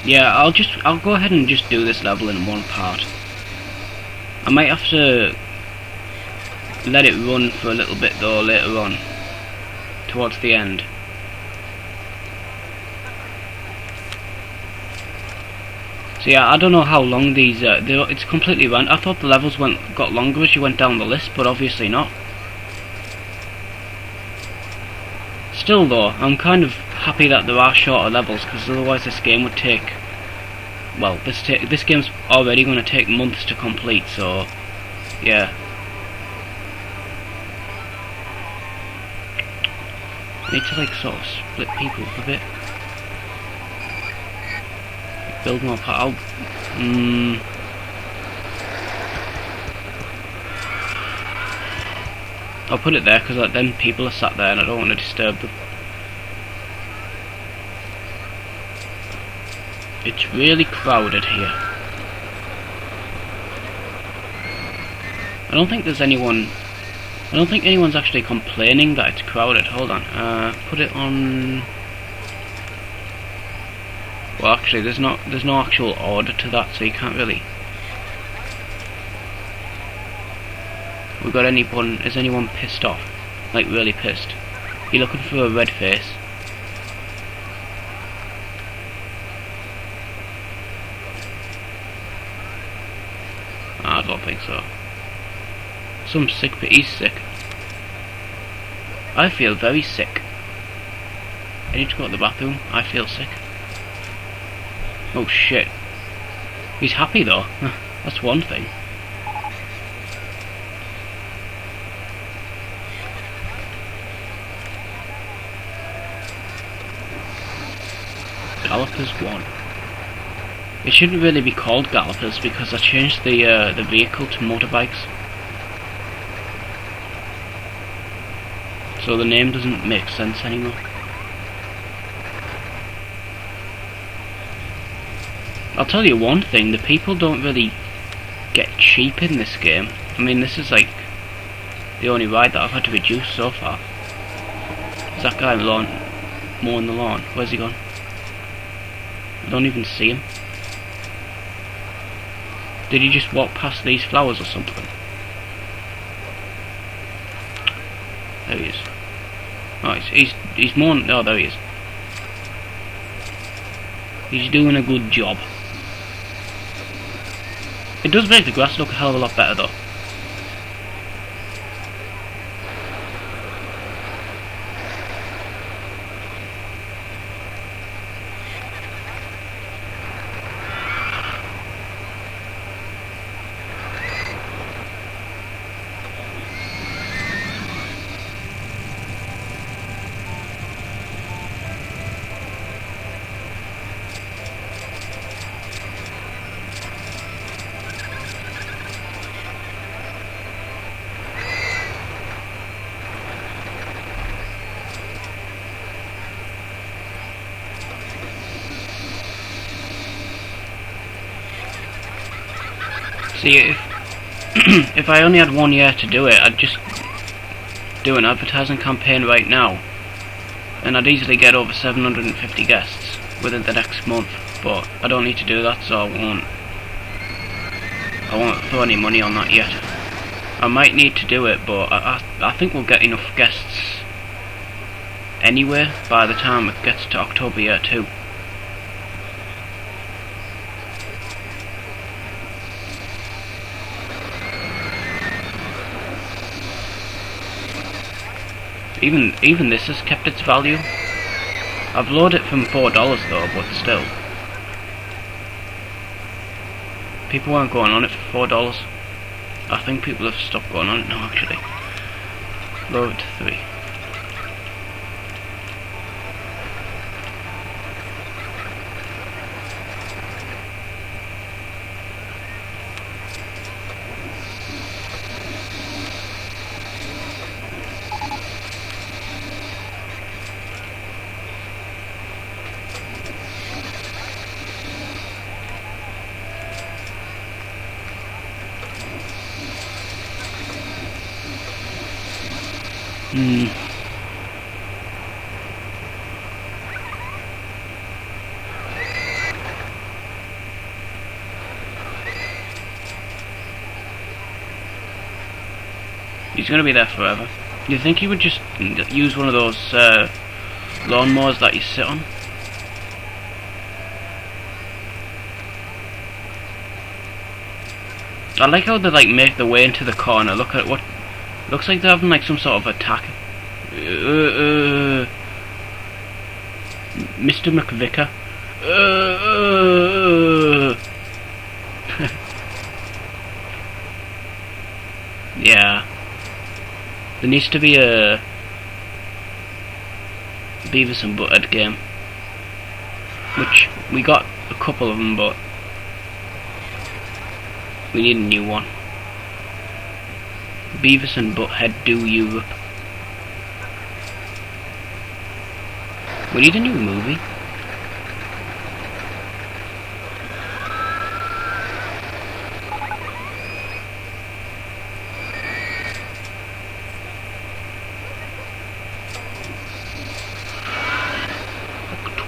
Yeah, I'll go ahead and just do this level in one part. I might have to let it run for a little bit though later on, towards the end. So yeah, I don't know how long these it's completely random. I thought the levels got longer as you went down the list, but obviously not. Still though, I'm kind of happy that there are shorter levels, because otherwise this game would take... Well, this game's already going to take months to complete, so... Yeah. I need to like sort of split people up a bit. Build more part. I'll put it there because like, then people are sat there and I don't want to disturb them. It's really crowded here. I don't think there's anyone. I don't think anyone's actually complaining that it's crowded. Hold on. Put it on. Well, actually, there's no actual order to that, so you can't really. We got anyone? Is anyone pissed off? Like really pissed? You looking for a red face? I don't think so. Some sick, but he's sick. I feel very sick. I need to go to the bathroom. I feel sick. Oh shit. He's happy though. That's one thing. Gallopers 1. It shouldn't really be called Gallopers because I changed the vehicle to motorbikes. So the name doesn't make sense anymore. I'll tell you one thing, the people don't really get cheap in this game. I mean, this is like the only ride that I've had to reduce so far. Is that guy mowing the lawn? Where's he gone? I don't even see him. Did he just walk past these flowers or something? There he is. Oh, he's mowing. Oh, there he is. He's doing a good job. It does make the grass look a hell of a lot better though. See, if I only had 1 year to do it, I'd just do an advertising campaign right now, and I'd easily get over 750 guests within the next month. But I don't need to do that, so I won't throw any money on that yet. I might need to do it, but I think we'll get enough guests anyway by the time it gets to October year 2. Even this has kept its value. I've lowered it from $4 though, but still. People weren't going on it for $4. I think people have stopped going on it now actually. Lower it to 3. He's gonna be there forever. You think he would just use one of those lawnmowers that you sit on? I like how they like make their way into the corner. Look at what looks like they're having like some sort of attack. Mr. McVicker. Yeah. There needs to be a Beavis and Butthead game, which we got a couple of them, but we need a new one. Beavis and Butthead do Europe. We need a new movie.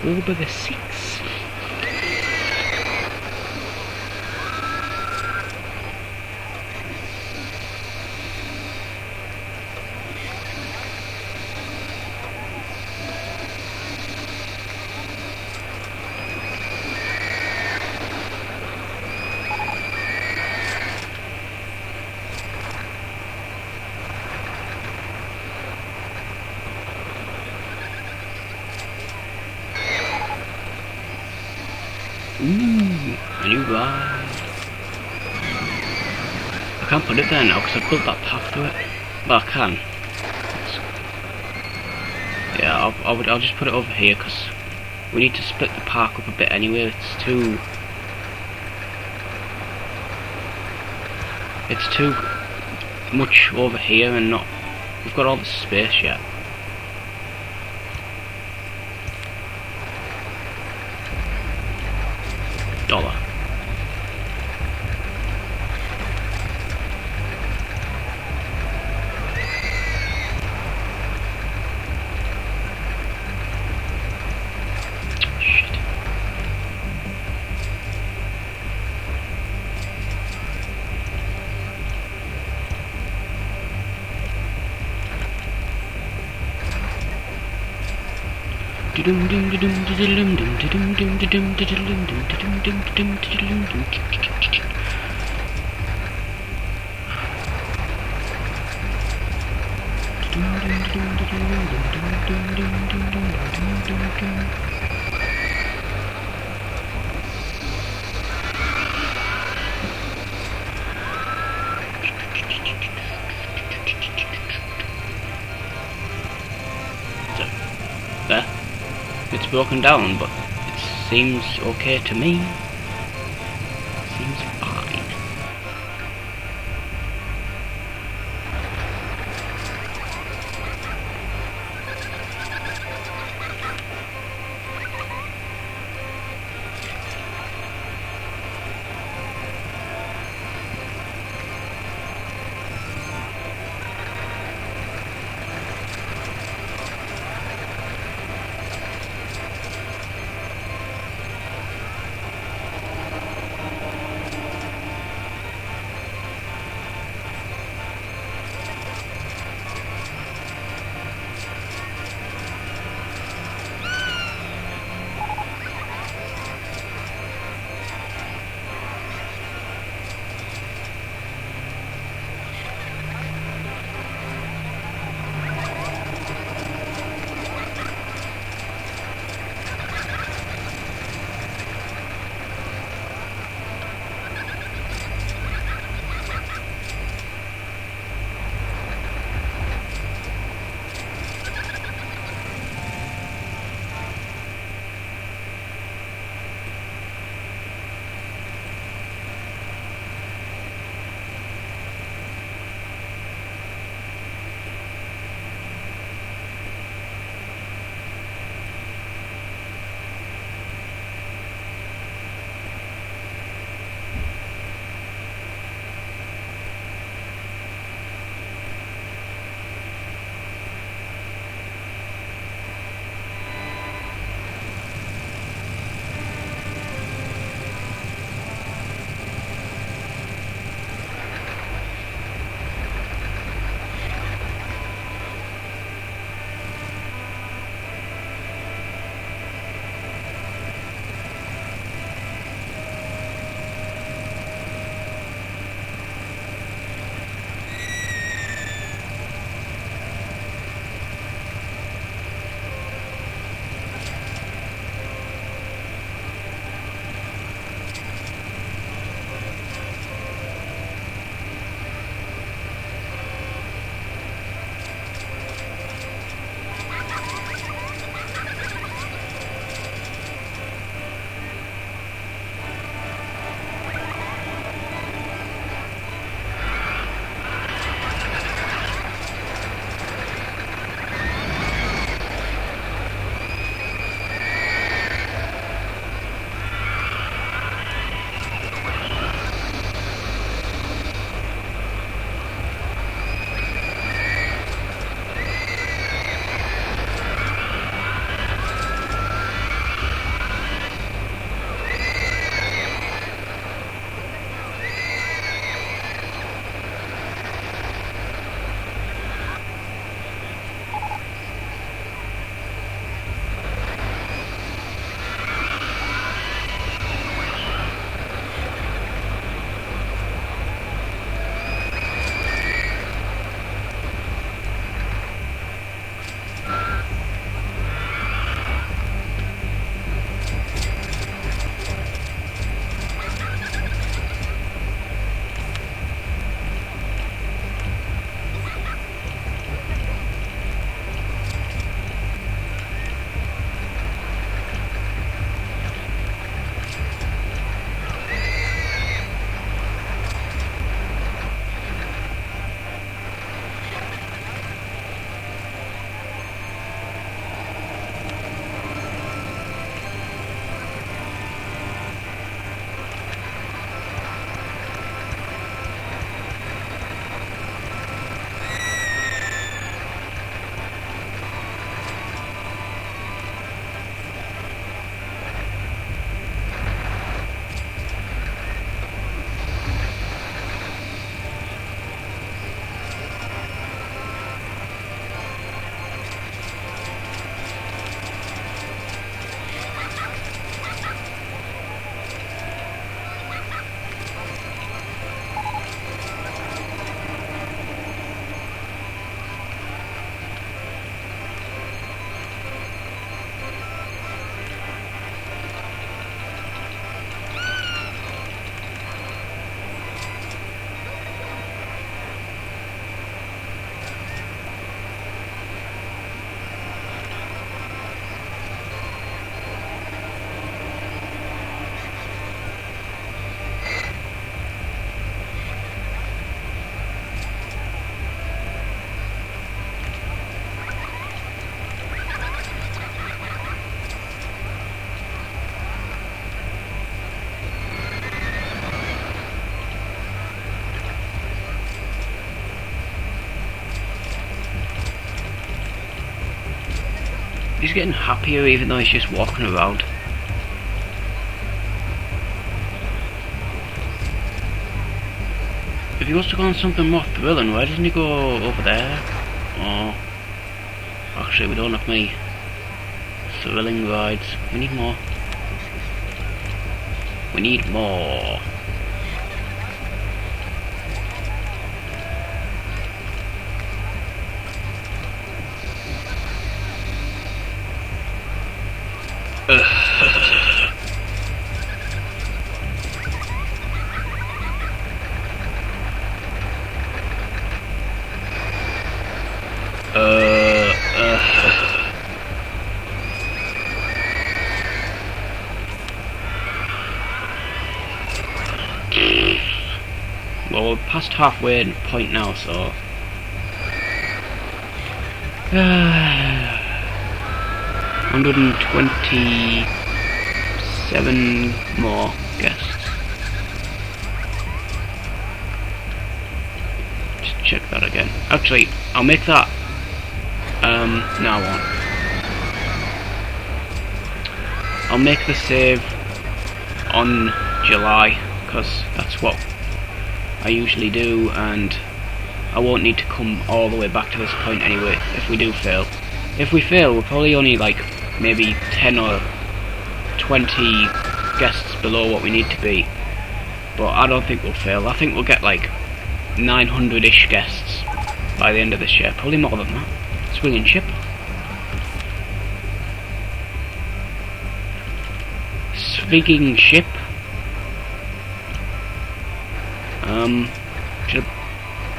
October the 6th. Ooh, a new ride. I can't put it there now because I've built that path to it. Well, I can. Yeah, I'll just put it over here because we need to split the park up a bit anyway. It's too much over here and not. We've got all the space yet. $1. Shit. There. It's broken down, but it seems okay to me. Seems fine. he's getting happier even though he's just walking around. If he wants to go on something more thrilling, why doesn't he go over there? Oh, actually we don't have many thrilling rides. We need more. We need more. Well, we're past halfway point now, so 127 more guests. Just check that again. Actually, I'll make that. No, I won't. I'll make the save on July, because that's what I usually do, and I won't need to come all the way back to this point anyway if we do fail. If we fail, we're probably only like maybe 10 or 20 guests below what we need to be, but I don't think we'll fail. I think we'll get like 900-ish guests by the end of this year, probably more than that. Swinging ship. Swinging ship.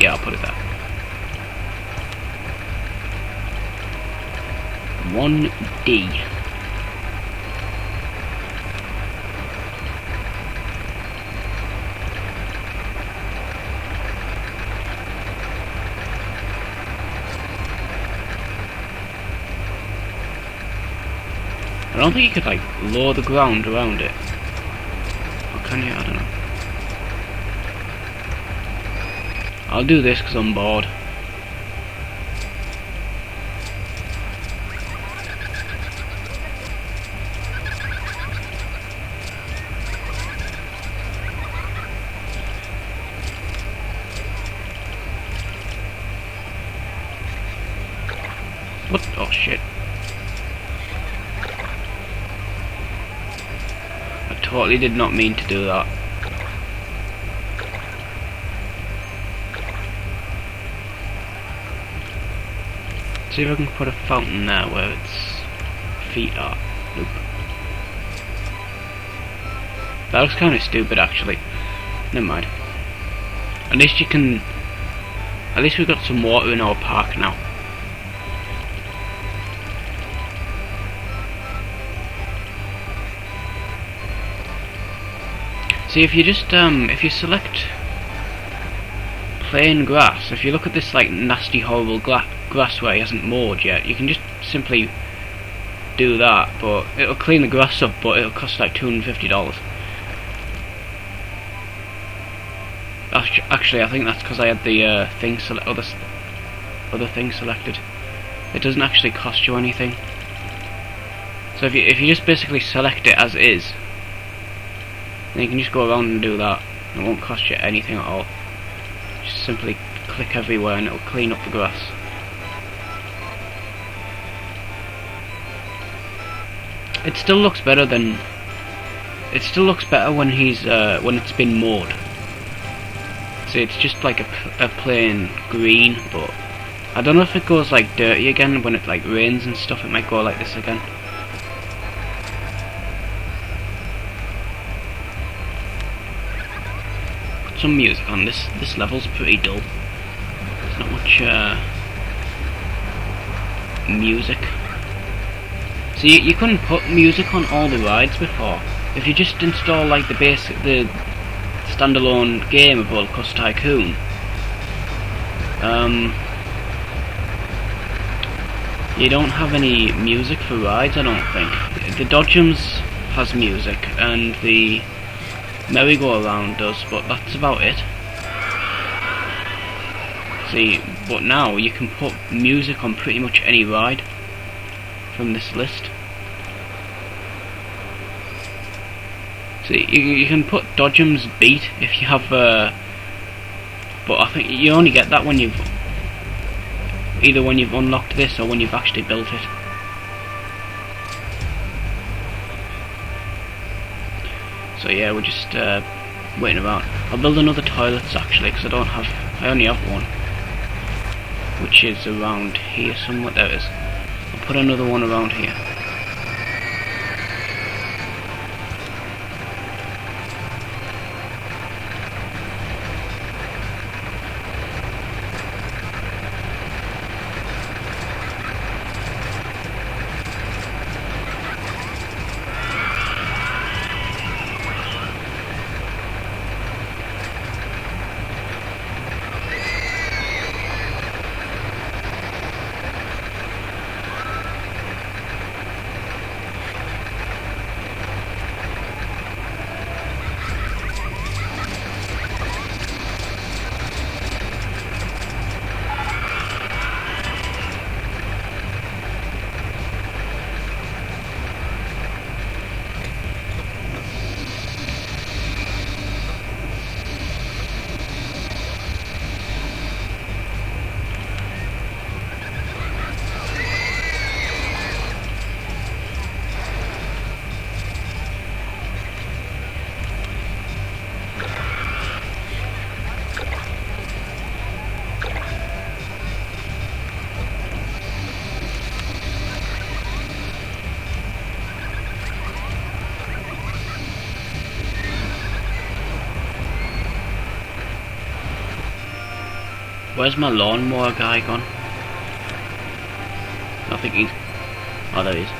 Yeah, I'll put it there. 1D. I don't think you could like lower the ground around it. Or can you? I don't know. I'll do this because I'm bored. What? Oh shit. I totally did not mean to do that. See if I can put a fountain there where its feet are. Nope. That looks kind of stupid actually. Never mind. At least you can... At least we've got some water in our park now. See, if you just if you select plain grass, if you look at this like nasty horrible grass where he hasn't mowed yet, you can just simply do that, but it'll clean the grass up, but it'll cost like $250. Actually, I think that's because I had the other thing selected. It doesn't actually cost you anything. So if you just basically select it as is, then you can just go around and do that. It won't cost you anything at all. Just simply click everywhere and it'll clean up the grass. It still looks better than... It still looks better when he's when it's been mowed. See, it's just like a plain green, but I don't know if it goes like dirty again when it like rains and stuff. It might go like this again. Put some music on. This level's pretty dull. There's not much music. See, you couldn't put music on all the rides before. If you just install like the standalone game of RollerCoaster Tycoon, you don't have any music for rides, I don't think. The Dodgems has music and the merry-go-round does, but that's about it. See, but now you can put music on pretty much any ride. from this list. So you can put Dodgem's Beat if you have, but I think you only get that when you've either when you've unlocked this or when you've actually built it. So yeah, we're just waiting around. I'll build another toilets actually, because I only have one, which is around here somewhere. There it is. I'll put another one around here. Where's my lawnmower guy gone? I think he's... Oh, there he is.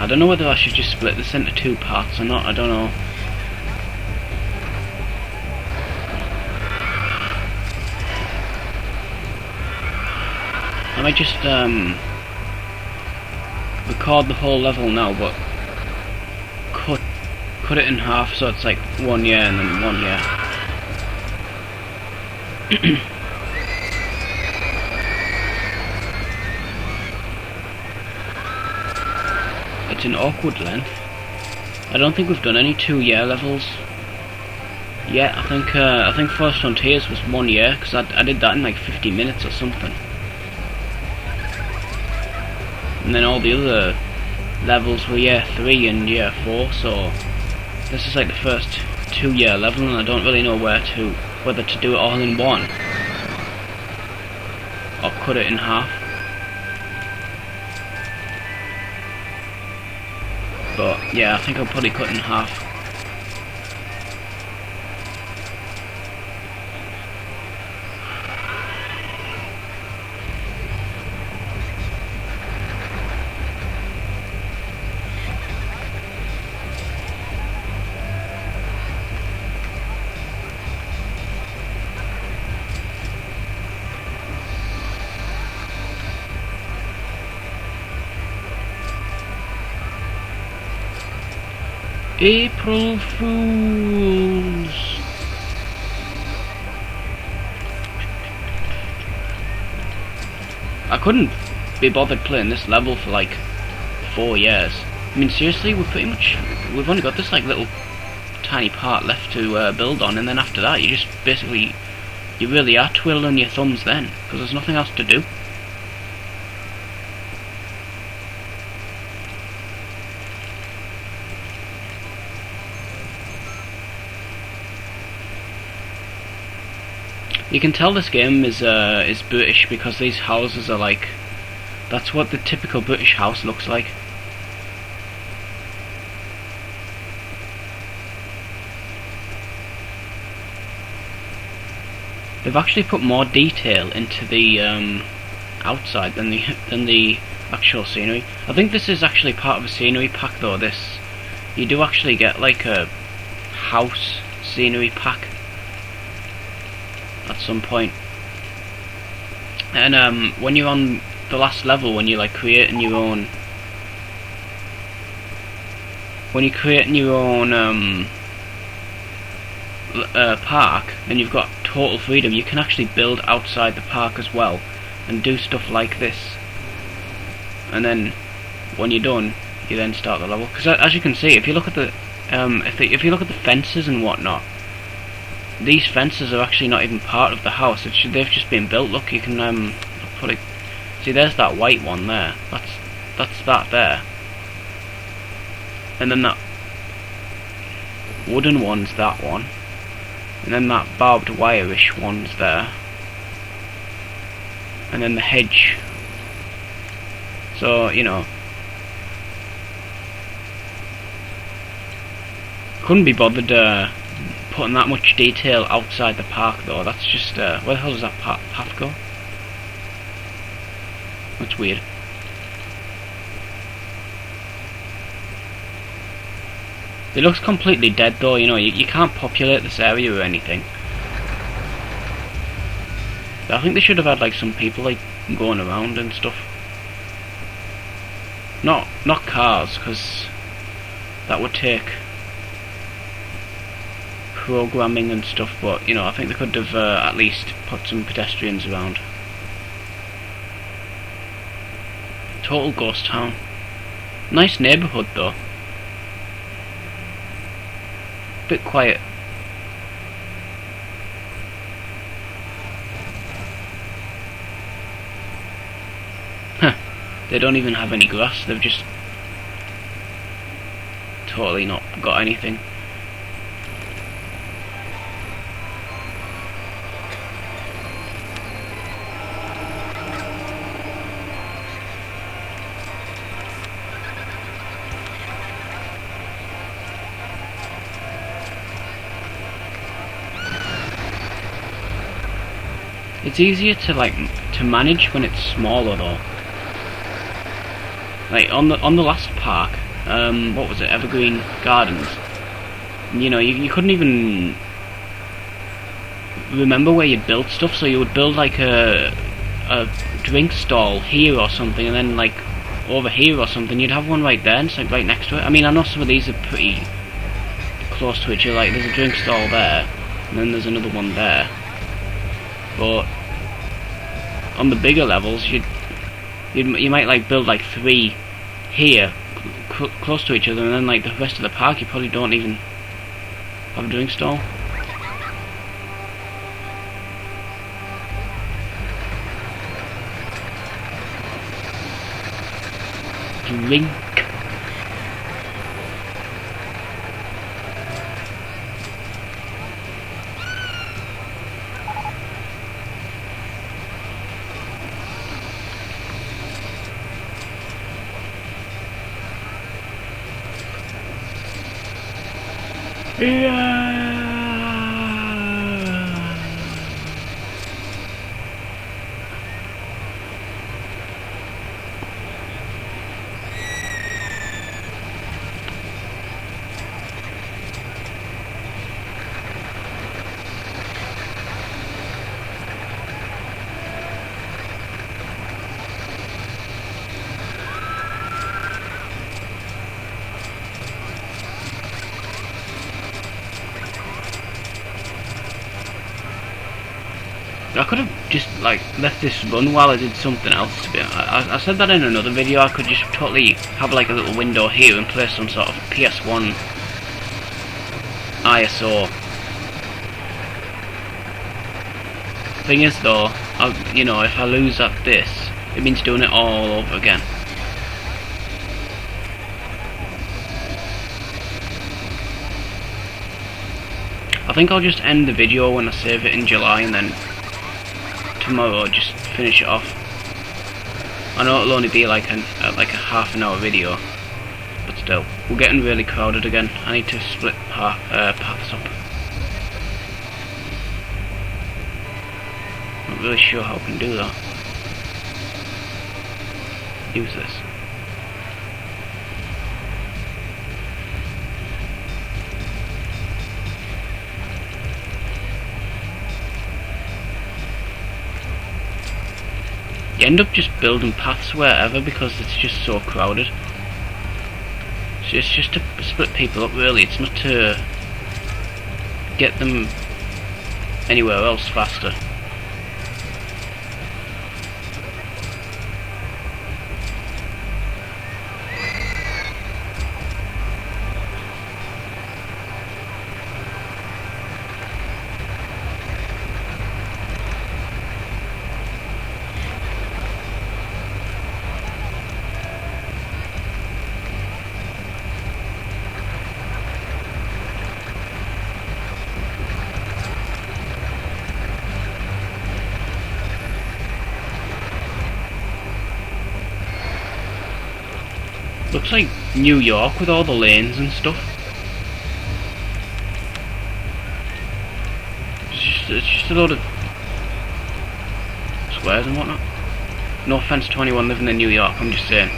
I don't know whether I should just split this into two parts or not, I don't know. I might just record the whole level now, but cut it in half so it's like 1 year and then 1 year. It's an awkward length. I don't think we've done any 2-year levels yet. I think Forest Frontiers was 1 year, because I did that in like 50 minutes or something. And then all the other levels were year 3 and year 4, so this is like the first 2-year level, and I don't really know whether to do it all in one or cut it in half. But yeah, I think I'll probably cut in half. April Fools! I couldn't be bothered playing this level for like 4 years. I mean, seriously, we've only got this like little tiny part left to build on, and then after that you just basically, you really are twiddling your thumbs then, because there's nothing else to do. You can tell this game is British because these houses are like, that's what the typical British house looks like. they've actually put more detail into the outside than the actual scenery. I think this is actually part of a scenery pack though. This, you do actually get like a house scenery pack at some point. And when you're on the last level, when you're like creating your own, park, and you've got total freedom, you can actually build outside the park as well and do stuff like this. And then when you're done, you then start the level. Because as you can see, if you look at the if you look at the fences and whatnot, these fences are actually not even part of the house. They've just been built. Look, you can put it. See, there's that white one there. That's that there. And then that wooden one's that one. And then that barbed wire-ish one's there. And then the hedge. So, you know, couldn't be bothered putting that much detail outside the park though. That's just, where the hell does that path go? That's weird. It looks completely dead though, you know, you can't populate this area or anything. But I think they should have had like some people like going around and stuff. Not cars, because that would take programming and stuff, but you know, I think they could have at least put some pedestrians around. Total ghost town. Nice neighbourhood though. Bit quiet. Huh. They don't even have any grass, they've just totally not got anything. It's easier to manage when it's smaller though. Like on the last park, what was it, Evergreen Gardens? You know, you couldn't even remember where you'd build stuff, so you would build like a drink stall here or something, and then like over here or something, you'd have one right there, and it's like right next to it. I mean, I know some of these are pretty close to each other, like there's a drink stall there, and then there's another one there. But on the bigger levels, you might like build like 3 here, close to each other, and then like the rest of the park, you probably don't even have a drink stall. Drink. Yeah. I could have just like left this run while I did something else. To be honest. I said that in another video. I could just totally have like a little window here and play some sort of PS1 ISO. Thing is though, you know, if I lose at this, it means doing it all over again. I think I'll just end the video when I save it in July, and then tomorrow I'll just finish it off. I know it'll only be like a half an hour video, but still, we're getting really crowded again. I need to split paths up. not really sure how I can do that. Use this. You end up just building paths wherever because it's just so crowded. So it's just to split people up really, it's not to get them anywhere else faster. Looks like New York with all the lanes and stuff. It's just a load of squares and whatnot. No offense to anyone living in New York, I'm just saying.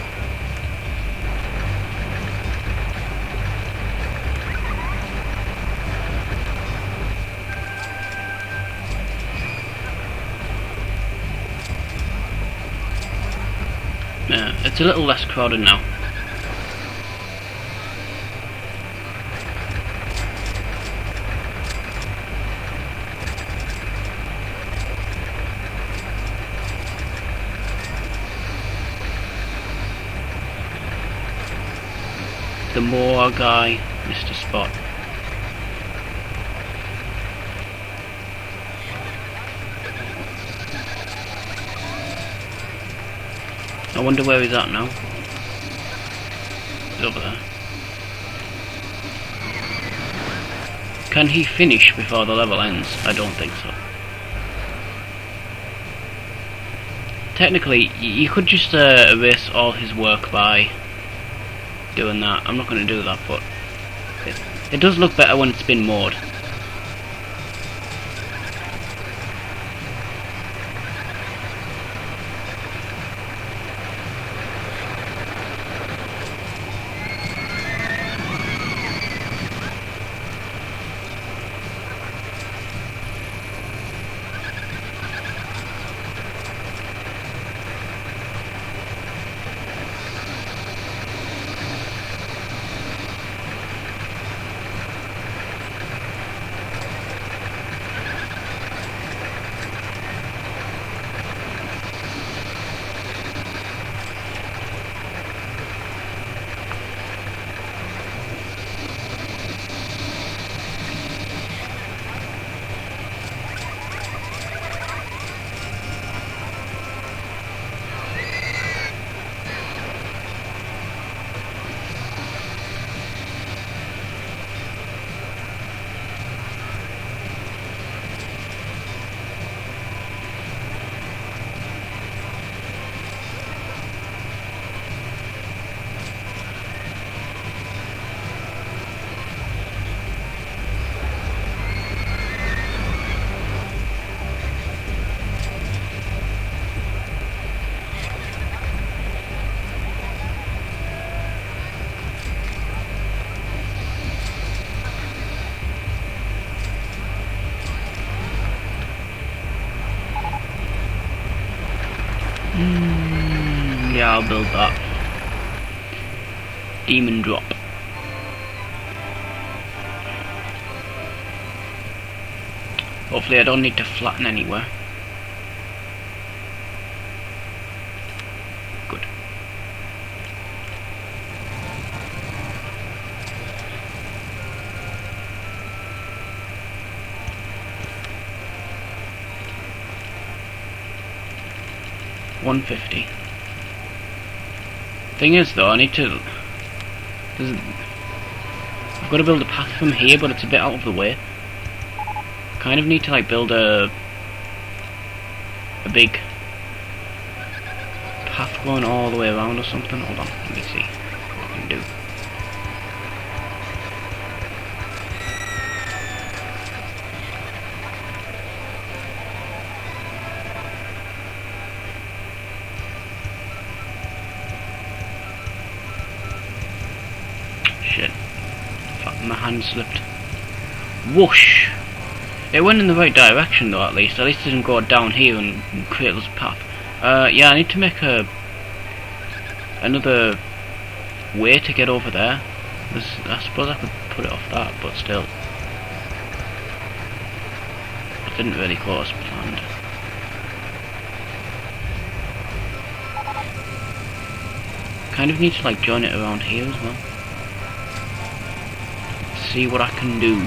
Yeah, it's a little less crowded now. The Moor guy, Mr. Spot. I wonder where he's at now. He's over there. Can he finish before the level ends? I don't think so. Technically, you could just erase all his work by doing that. I'm not going to do that, but it does look better when it's been mowed. Yeah, I'll build that. Demon drop. Hopefully I don't need to flatten anywhere. Good. $150. Thing is though, I need to... I've got to build a path from here, but it's a bit out of the way. Kind of need to like build a big path going all the way around or something. Hold on, let me see what I can do. my hand slipped. Whoosh! It went in the right direction though, at least. At least it didn't go down here and create this path. Yeah, I need to make another way to get over there. I suppose I could put it off that, but still. It didn't really go as planned. Kind of need to like join it around here as well. See what I can do.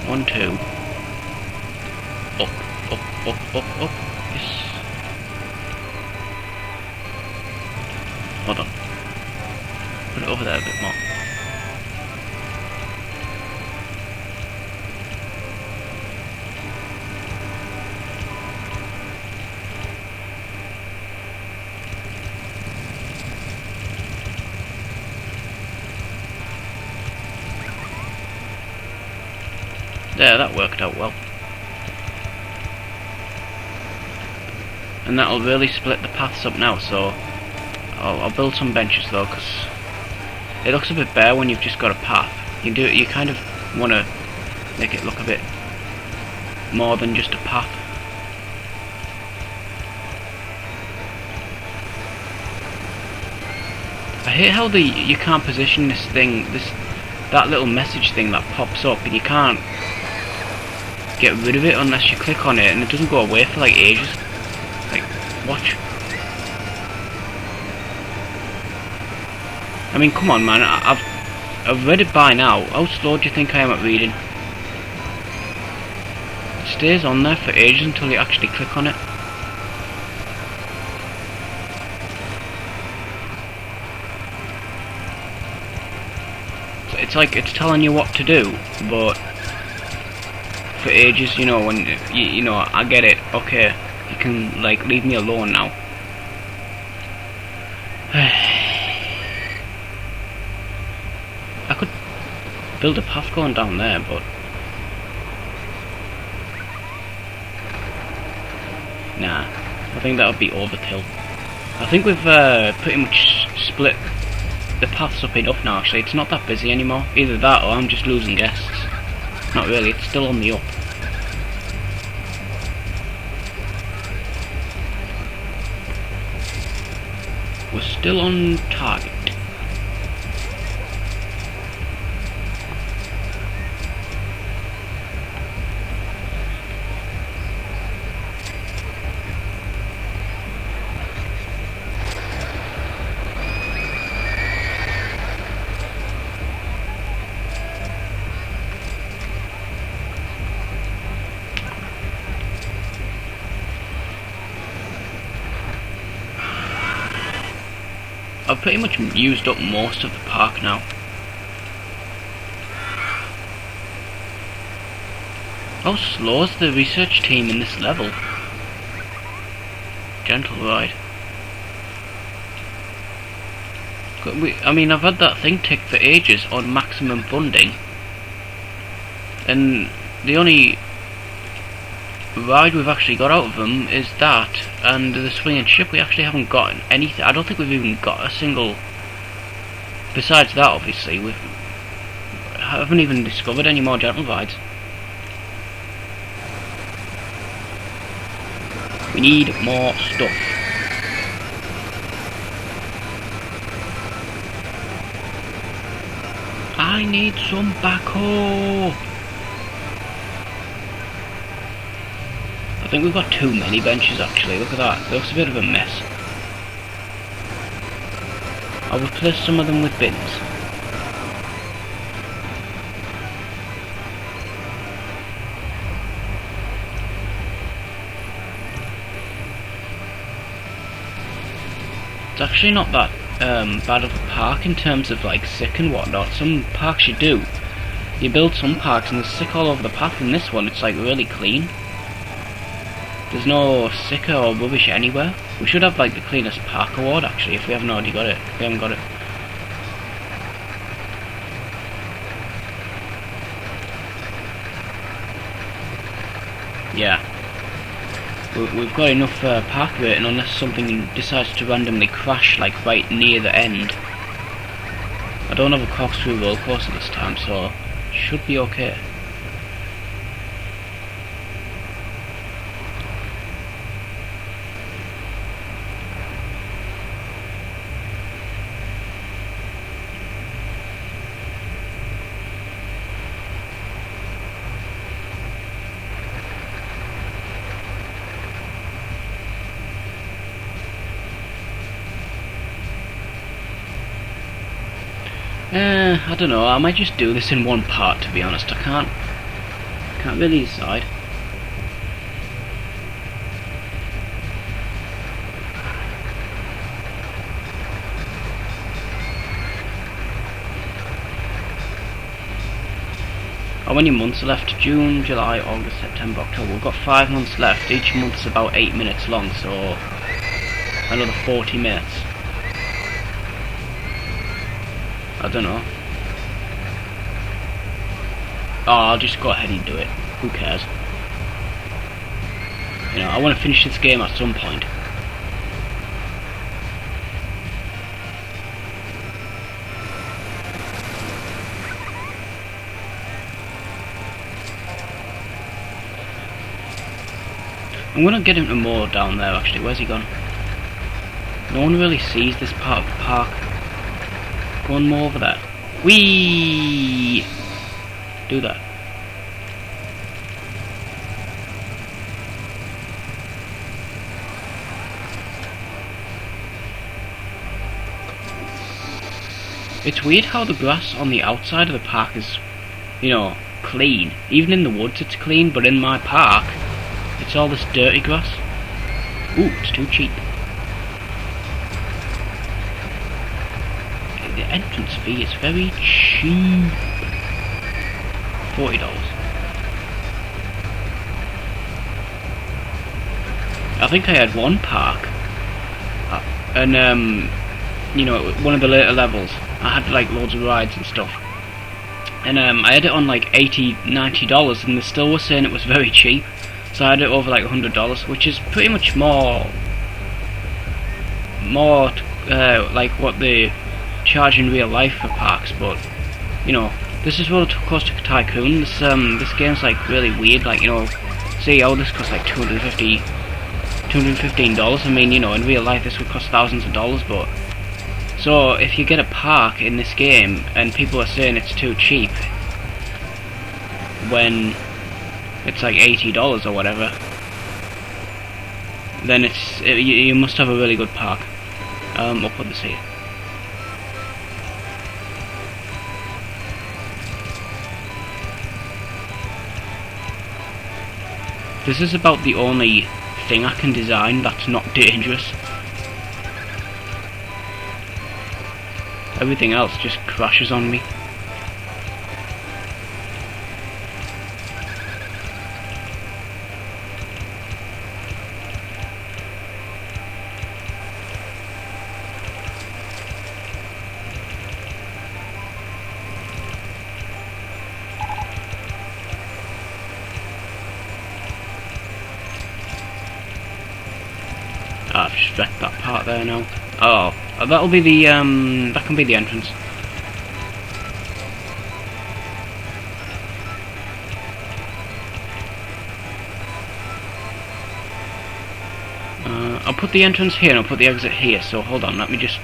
1, 2. Up. Yes. Hold on. Put it over there a bit more. There, that worked out well. And that'll really split the paths up now, so I'll build some benches though, because it looks a bit bare when you've just got a path. You kind of want to make it look a bit more than just a path. I hate how you can't position this thing, that little message thing that pops up, and you can't get rid of it unless you click on it, and it doesn't go away for like ages. Like, watch. I mean, come on, man. I've read it by now. How slow do you think I am at reading? It stays on there for ages until you actually click on it. It's like it's telling you what to do, but for ages, you know, when you know, I get it. Okay, you can like leave me alone now. I could build a path going down there, but nah, I think that would be overkill. I think we've pretty much split the paths up enough now. Actually, it's not that busy anymore. Either that or I'm just losing guests. Not really, it's still on the up. We're still on target. I've pretty much used up most of the park now. How slow is the research team in this level? Gentle ride. I mean, I've had that thing tick for ages on maximum funding, and the only ride we've actually got out of them is that, and the swinging ship. We actually haven't gotten anything. I don't think we've even got a single. Besides that, obviously, we haven't even discovered any more gentle rides. We need more stuff. I need some backhoe. I think we've got too many benches actually. Look at that. It looks a bit of a mess. I'll replace some of them with bins. It's actually not that bad of a park in terms of like sick and whatnot. Some parks you do. You build some parks and there's sick all over the path. In this one it's like really clean. There's no sicker or rubbish anywhere. We should have like the cleanest park award actually if we haven't already got it. If we haven't got it. Yeah. We've got enough park rating unless something decides to randomly crash like right near the end. I don't have a corkscrew roller coaster this time, so should be okay. I don't know, I might just do this in one part, to be honest. I can't really decide. How many months are left? June, July, August, September, October. We've got 5 months left. Each month's about 8 minutes long, so another 40 minutes. I don't know. Oh, I'll just go ahead and do it. Who cares? You know, I want to finish this game at some point. I'm gonna get into more down there actually. Where's he gone? No one really sees this part of the park. Go on more over there. Whee! Do that. It's weird how the grass on the outside of the park is, you know, clean. Even in the woods it's clean, but in my park it's all this dirty grass. Ooh, it's too cheap. The entrance fee is very cheap. $40. I think I had one park, and you know, one of the later levels, I had like loads of rides and stuff, and I had it on like $80, $90, and they still were saying it was very cheap. So I had it over like $100, which is pretty much more like what they charge in real life for parks. But you know, this is RollerCoaster Tycoon. This game's like really weird. Like, you know, see, oh, this costs like $215. I mean, you know, in real life this would cost thousands of dollars. But so if you get a park in this game and people are saying it's too cheap, when it's like $80 or whatever, then you must have a really good park. I'll put this here. This is about the only thing I can design that's not dangerous. Everything else just crashes on me. I've just wrecked that part there now. Oh, that'll be the that can be the entrance. I'll put the entrance here and I'll put the exit here, so hold on, let me just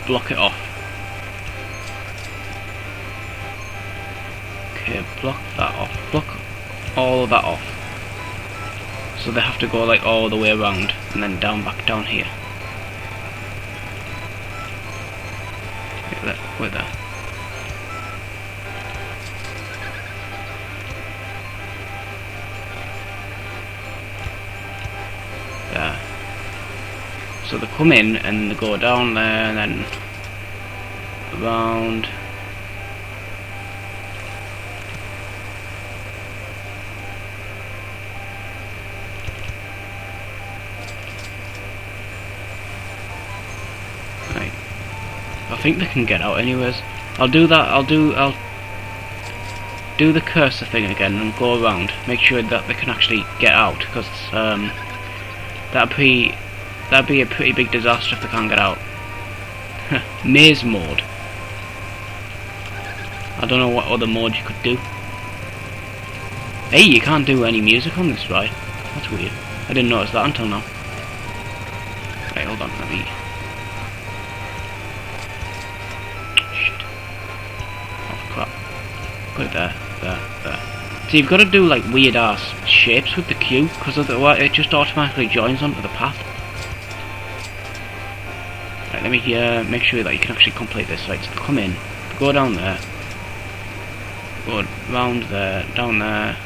block it off. Okay, block that off. Block all of that off. So they have to go like all the way around and then back down here. Wait there. There. So they come in and they go down there and then around. I think they can get out anyways. I'll do that. I'll do the cursor thing again and go around. Make sure that they can actually get out, because that'd be that'd be a pretty big disaster if they can't get out. Maze mode. I don't know what other mode you could do. Hey, you can't do any music on this ride. That's weird. I didn't notice that until now. Right, hold on, let me... Shit. Oh crap. Put it there, there. So you've got to do like weird ass shapes with the queue, because otherwise it just automatically joins onto the path. Right, let me make sure that you can actually complete this. Right, so come in, go down there, go round there, down there.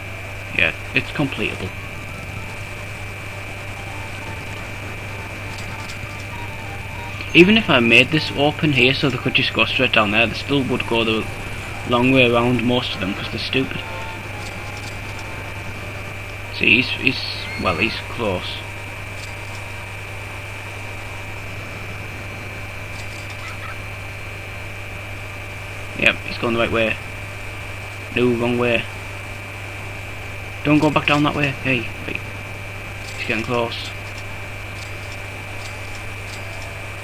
Yeah, it's completable. Even if I made this open here so they could just go straight down there, they still would go the long way around most of them because they're stupid. See, he's close. Yep, he's going the right way. No, wrong way. Don't go back down that way. Hey, wait. He's getting close.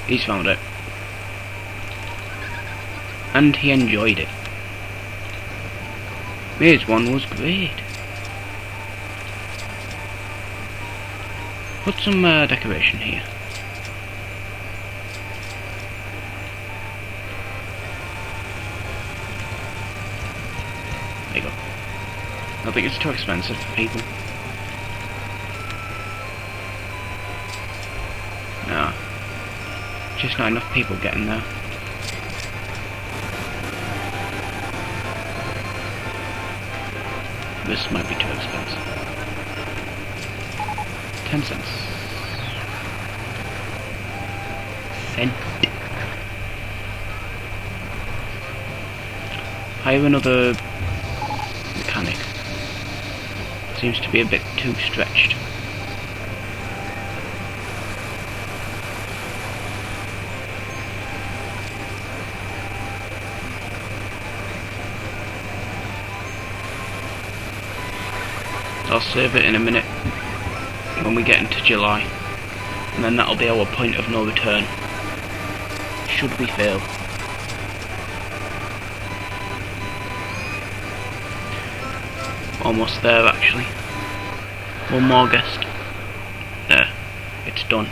He's found it. And he enjoyed it. Maze 1 was great. Put some decoration here. There you go. I think it's too expensive for people. No. Just not enough people getting there. This might be too expensive. 10 cents. Cent. Hire another mechanic. Seems to be a bit too stretched. I'll save it in a minute when we get into July, and then that'll be our point of no return should we fail. Almost there actually. One more guest. There, it's done.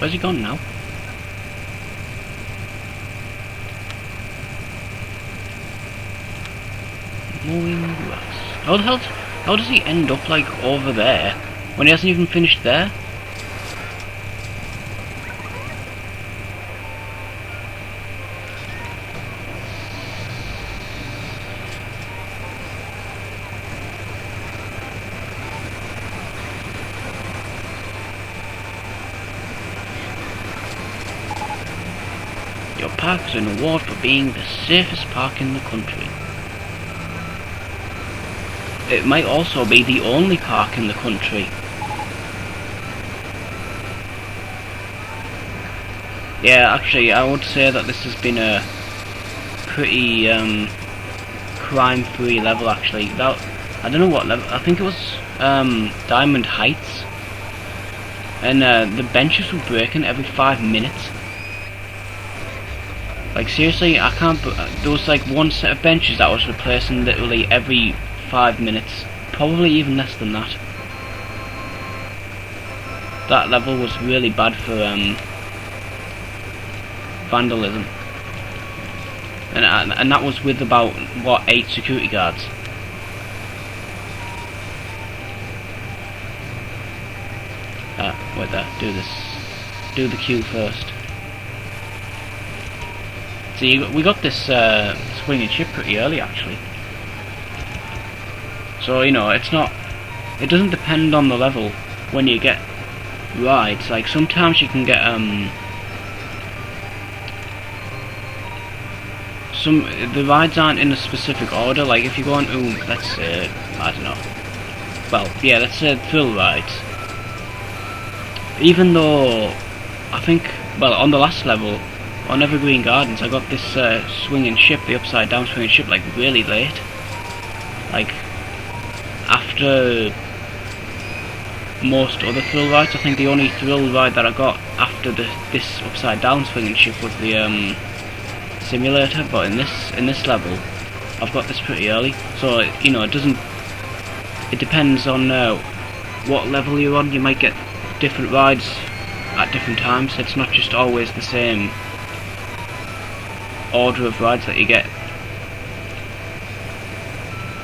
Where's he gone now? Mowing grass. How the hell? How does he end up like over there when he hasn't even finished there? Your park is an award for being the safest park in the country. It might also be the only park in the country. Yeah, actually, I would say that this has been a pretty crime-free level. Actually, that I don't know what level. I think it was Diamond Heights, and the benches were breaking every 5 minutes. Like seriously, I can't. There was like one set of benches that was replacing literally every 5 minutes, probably even less than that. That level was really bad for vandalism, and that was with about what 8 security guards. Wait there. Do this. Do the queue first. See, we got this swinging ship pretty early actually. So you know, it doesn't depend on the level when you get rides. Like sometimes you can get the rides aren't in a specific order. Like if you go on let's say, I don't know. Well, yeah, let's say thrill rides. Even though I think, well, on the last level on Evergreen Gardens, I got this swinging ship, the upside down swinging ship, like really late. Like after most other thrill rides, I think the only thrill ride that I got after this upside down swinging ship was the simulator. But in this level, I've got this pretty early, so you know it depends on what level you're on. You might get different rides at different times. It's not just always the same order of rides that you get.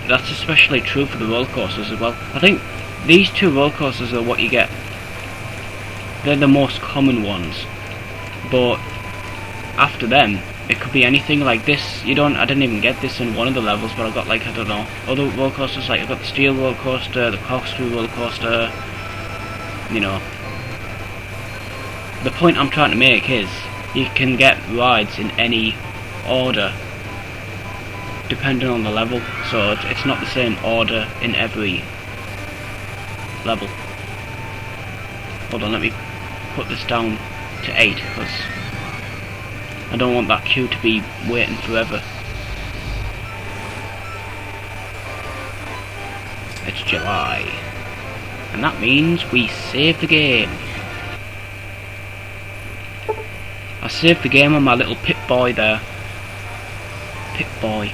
That's especially true for the roller coasters as well. I think these two roller coasters are what you get. They're the most common ones, but after them it could be anything. Like this, I didn't even get this in one of the levels, but I got like, I don't know, other roller coasters. Like I got the steel roller coaster, the corkscrew roller coaster. You know, the point I'm trying to make is you can get rides in any order depending on the level, so it's not the same order in every level. Hold on, let me put this down to 8 because I don't want that queue to be waiting forever. It's July, and that means we save the game. I saved the game on my little Pip Boy there. Pip Boy.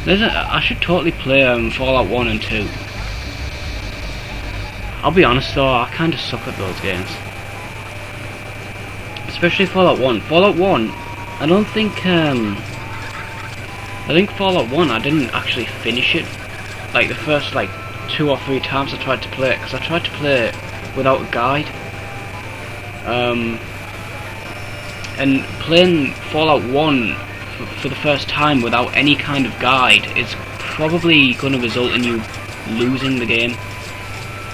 I should totally play Fallout 1 and 2. I'll be honest though, I kinda suck at those games. Especially Fallout 1. Fallout 1, I don't think, I think Fallout 1, I didn't actually finish it. Like the first 2 or 3 times I tried to play it, because I tried to play it without a guide. And playing Fallout 1 for the first time without any kind of guide is probably going to result in you losing the game,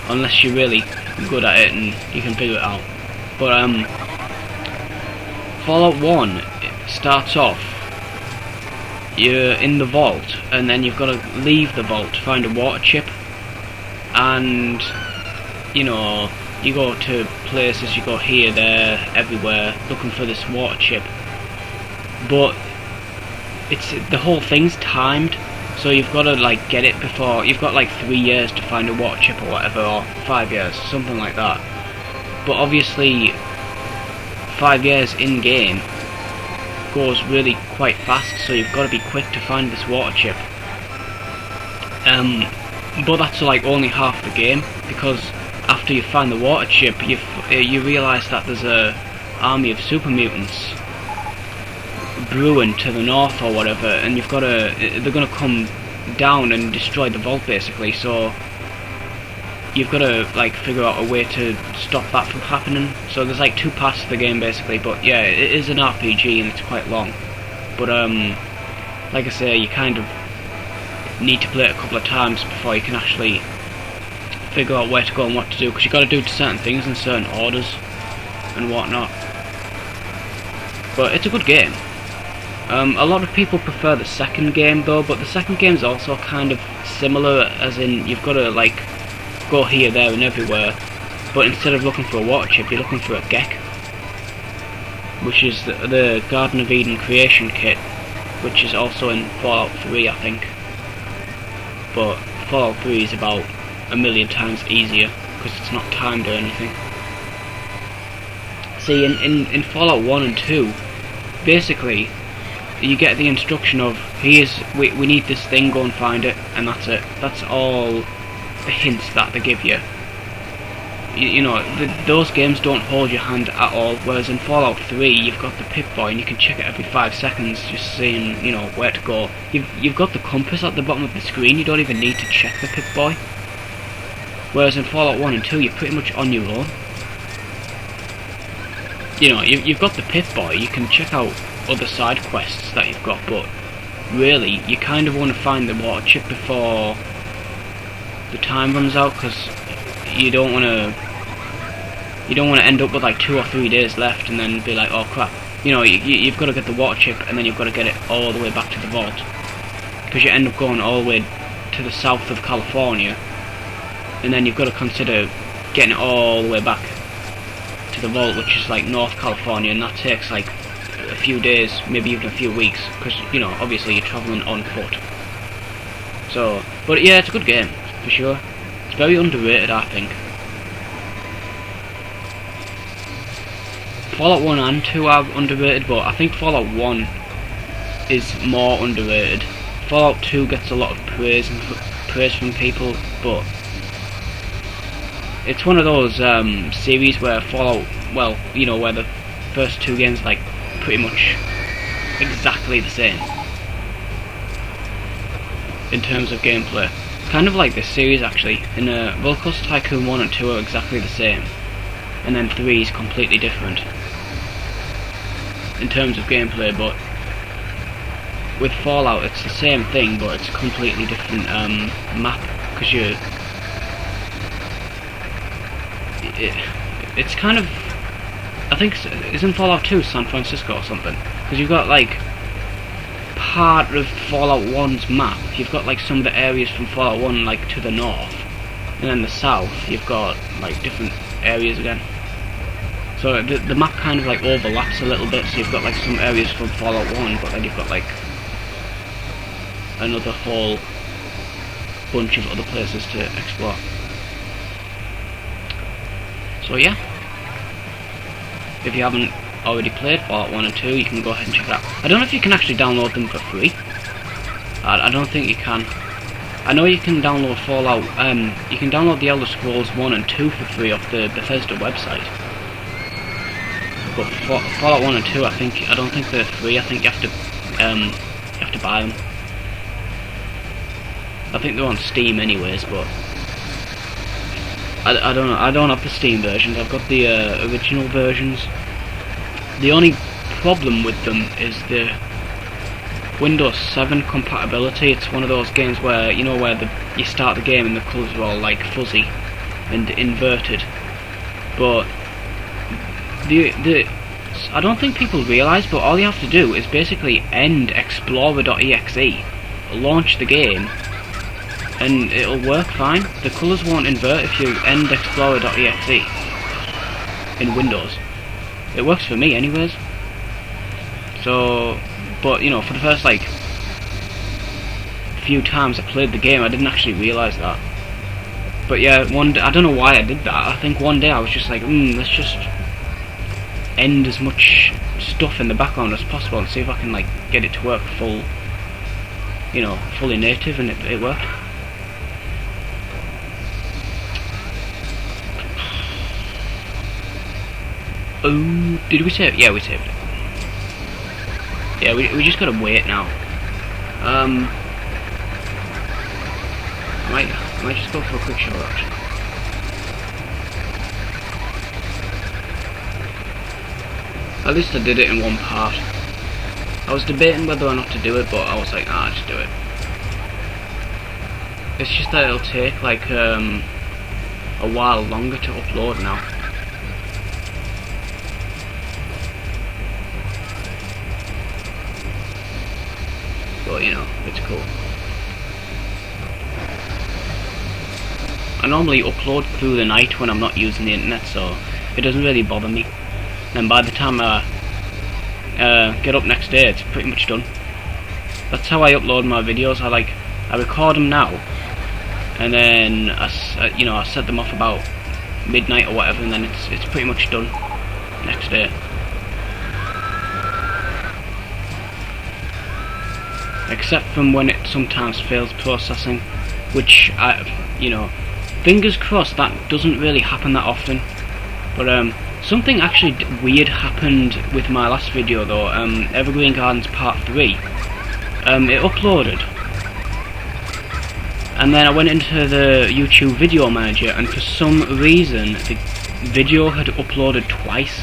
unless you're really good at it and you can figure it out. But Fallout 1, it starts off, you're in the vault, and then you've got to leave the vault to find a water chip, and you know, you go to places, you go here, there, everywhere, looking for this water chip. But the whole thing's timed, so you've got to get it before, you've got 3 years to find a water chip or whatever, or 5 years, something like that. But obviously 5 years in game goes really quite fast, so you've got to be quick to find this water chip. But that's only half the game, because after after you find the water chip, you realise that there's a army of super mutants brewing to the north or whatever, and you've got to, they're going to come down and destroy the vault basically, so you've got to like figure out a way to stop that from happening. So there's like 2 parts to the game basically, but yeah, it is an RPG and it's quite long. But like I say, you kind of need to play it a couple of times before you can actually figure out where to go and what to do, because you've got to do certain things in certain orders and whatnot. But it's a good game. A lot of people prefer the second game though, but the second game's also kind of similar, as in you've got to like go here, there and everywhere, but instead of looking for a water chip, you're looking for a Gek, which is the Garden of Eden creation kit, which is also in Fallout 3 I think. But Fallout 3 is about a million times easier, because it's not timed or anything. See, in Fallout 1 and 2, basically, you get the instruction of, we need this thing, go and find it, and that's it. That's all the hints that they give you. You know, those games don't hold your hand at all, whereas in Fallout 3 you've got the Pip-Boy and you can check it every 5 seconds, just seeing, you know, where to go. You've got the compass at the bottom of the screen, you don't even need to check the Pip-Boy. Whereas in Fallout 1 and 2 you're pretty much on your own. You know, you've got the Pip-Boy, you can check out other side quests that you've got, but really you kind of want to find the water chip before the time runs out, because you don't want to end up with like 2 or 3 days left and then be like, oh crap. You know, you've got to get the water chip and then you've got to get it all the way back to the vault, because you end up going all the way to the south of California, and then you've got to consider getting it all the way back to the vault, which is like North California, and that takes like a few days, maybe even a few weeks, because, you know, obviously you're travelling on foot. So, but yeah, it's a good game, for sure. It's very underrated, I think. Fallout 1 and 2 are underrated, but I think Fallout 1 is more underrated. Fallout 2 gets a lot of praise from people, but it's one of those series where Fallout, well, you know, where the first 2 games like pretty much exactly the same in terms of gameplay. Kind of like this series actually. In RollerCoaster Tycoon 1 and 2 are exactly the same, and then 3 is completely different in terms of gameplay, but with Fallout it's the same thing, but it's a completely different map, because it's kind of, I think, isn't Fallout 2 San Francisco or something? Because you've got like part of Fallout 1's map, you've got like some of the areas from Fallout 1 like to the north, and then the south you've got like different areas again. So the map kind of like overlaps a little bit, so you've got like some areas from Fallout 1, but then you've got like another whole bunch of other places to explore. So yeah, if you haven't already played Fallout 1 and 2, you can go ahead and check it out. I don't know if you can actually download them for free. I don't think you can. I know you can download Fallout, you can download the Elder Scrolls 1 and 2 for free off the Bethesda website. But Fallout 1 and 2, I don't think they're free. I think you have to buy them. I think they're on Steam anyways, but I don't know. I don't have the Steam versions. I've got the original versions. The only problem with them is the Windows 7 compatibility. It's one of those games where, you know, where you start the game and the colours are all like fuzzy and inverted. But I don't think people realise, but all you have to do is basically end Explorer.exe, launch the game, and it'll work fine. The colours won't invert if you end Explorer.exe in Windows. It works for me anyways. So, but you know, for the first like few times I played the game, I didn't actually realise that. But yeah, I don't know why I did that. I think one day I was just like, let's just end as much stuff in the background as possible and see if I can like get it to work full, you know, fully native, and it worked. Oh, did we save it? Yeah, we saved it. Yeah, we just gotta wait now. I might just go for a quick shower actually. At least I did it in one part. I was debating whether or not to do it, but I was like, ah, just do it. It's just that it'll take like a while longer to upload now. But you know, it's cool. I normally upload through the night when I'm not using the internet, so it doesn't really bother me. And by the time I get up next day, it's pretty much done. That's how I upload my videos. I record them now, and then I set them off about midnight or whatever, and then it's pretty much done next day. Except from when it sometimes fails processing, which fingers crossed that doesn't really happen that often. But something actually weird happened with my last video though. Evergreen Gardens Part 3. It uploaded, and then I went into the YouTube Video Manager, and for some reason the video had uploaded twice.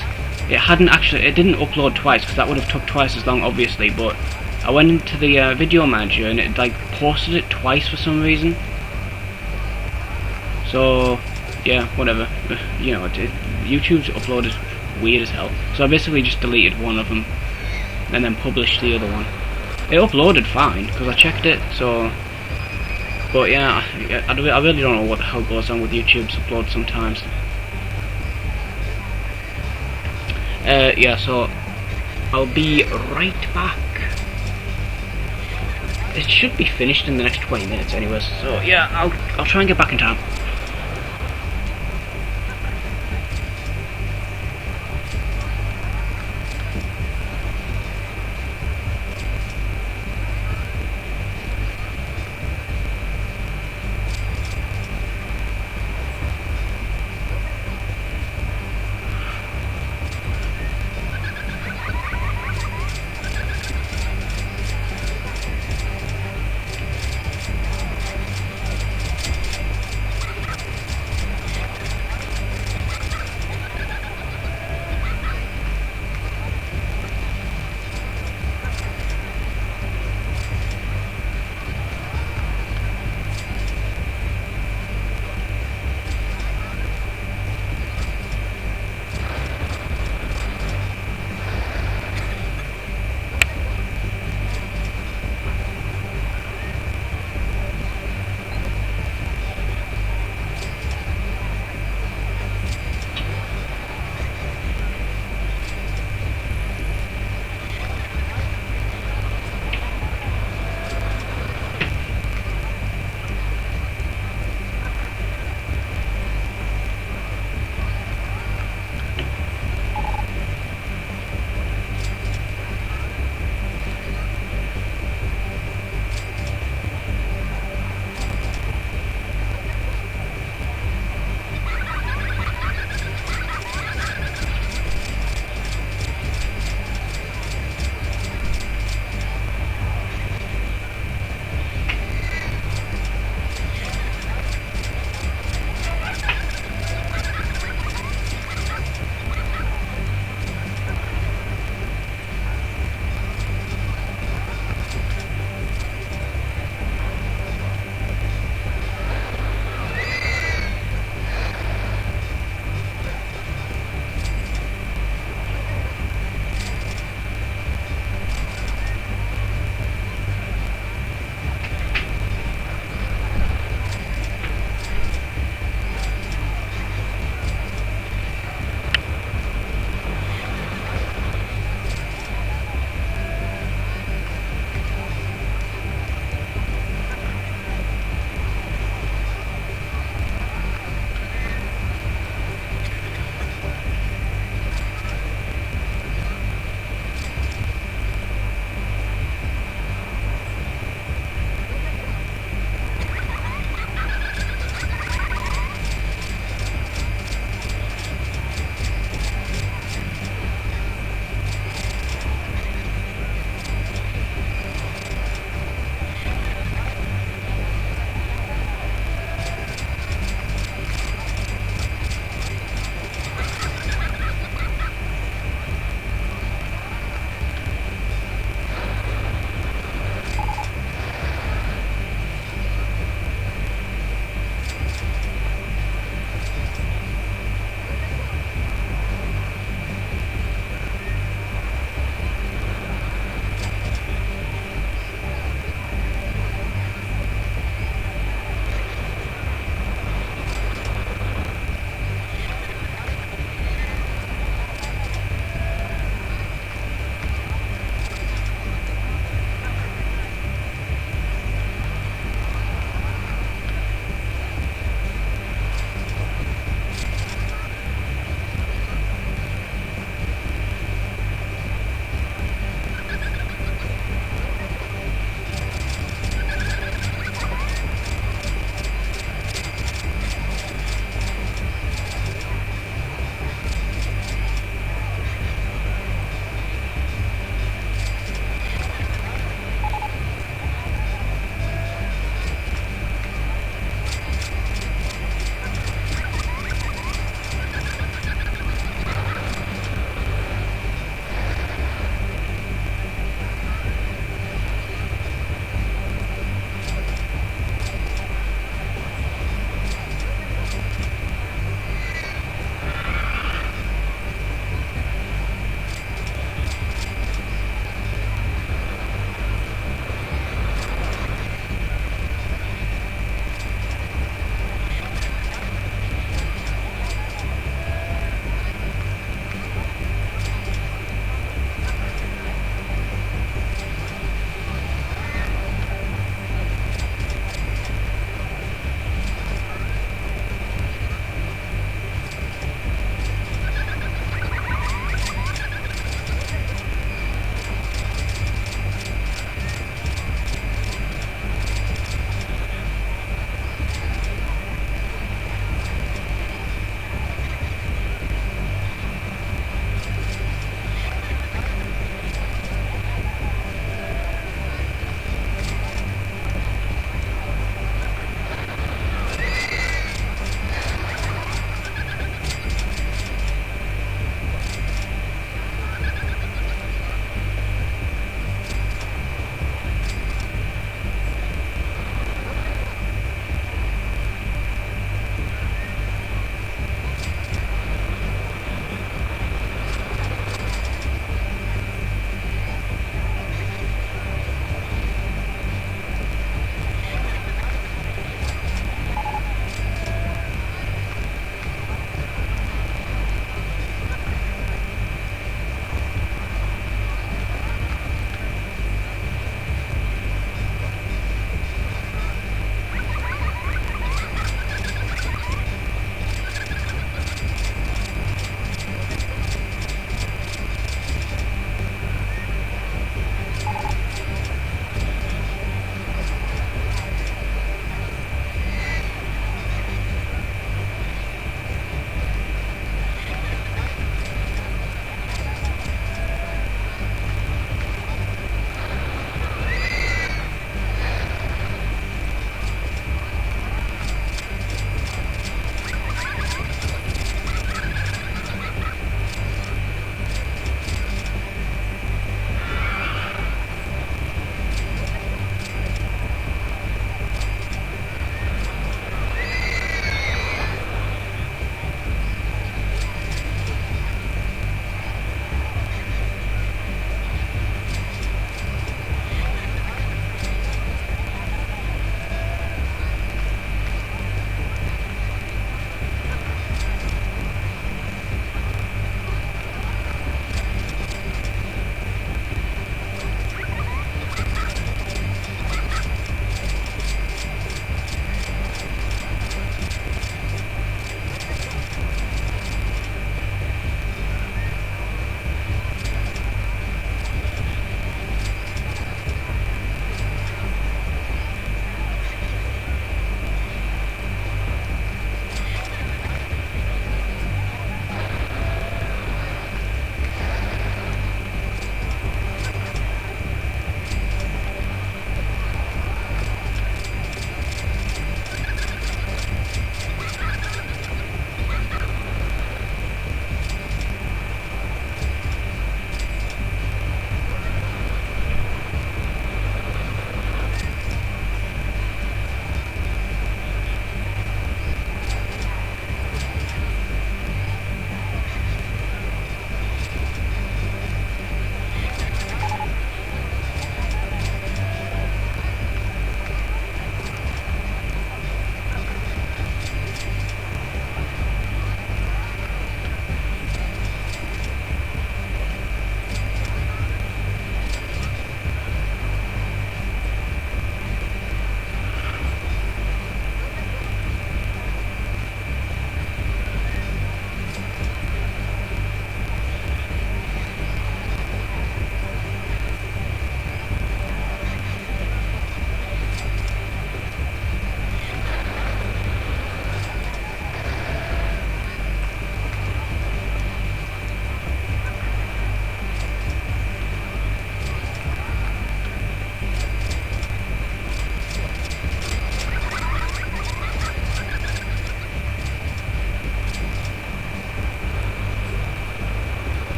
It didn't upload twice, because that would have took twice as long, obviously. But I went into the Video Manager, and it like posted it twice for some reason. So yeah, whatever. YouTube's uploaded weird as hell. So I basically just deleted one of them and then published the other one. It uploaded fine because I checked it. So, but yeah, I really don't know what the hell goes on with YouTube's upload sometimes. Yeah, so I'll be right back. It should be finished in the next 20 minutes anyways. So yeah, I'll try and get back in time.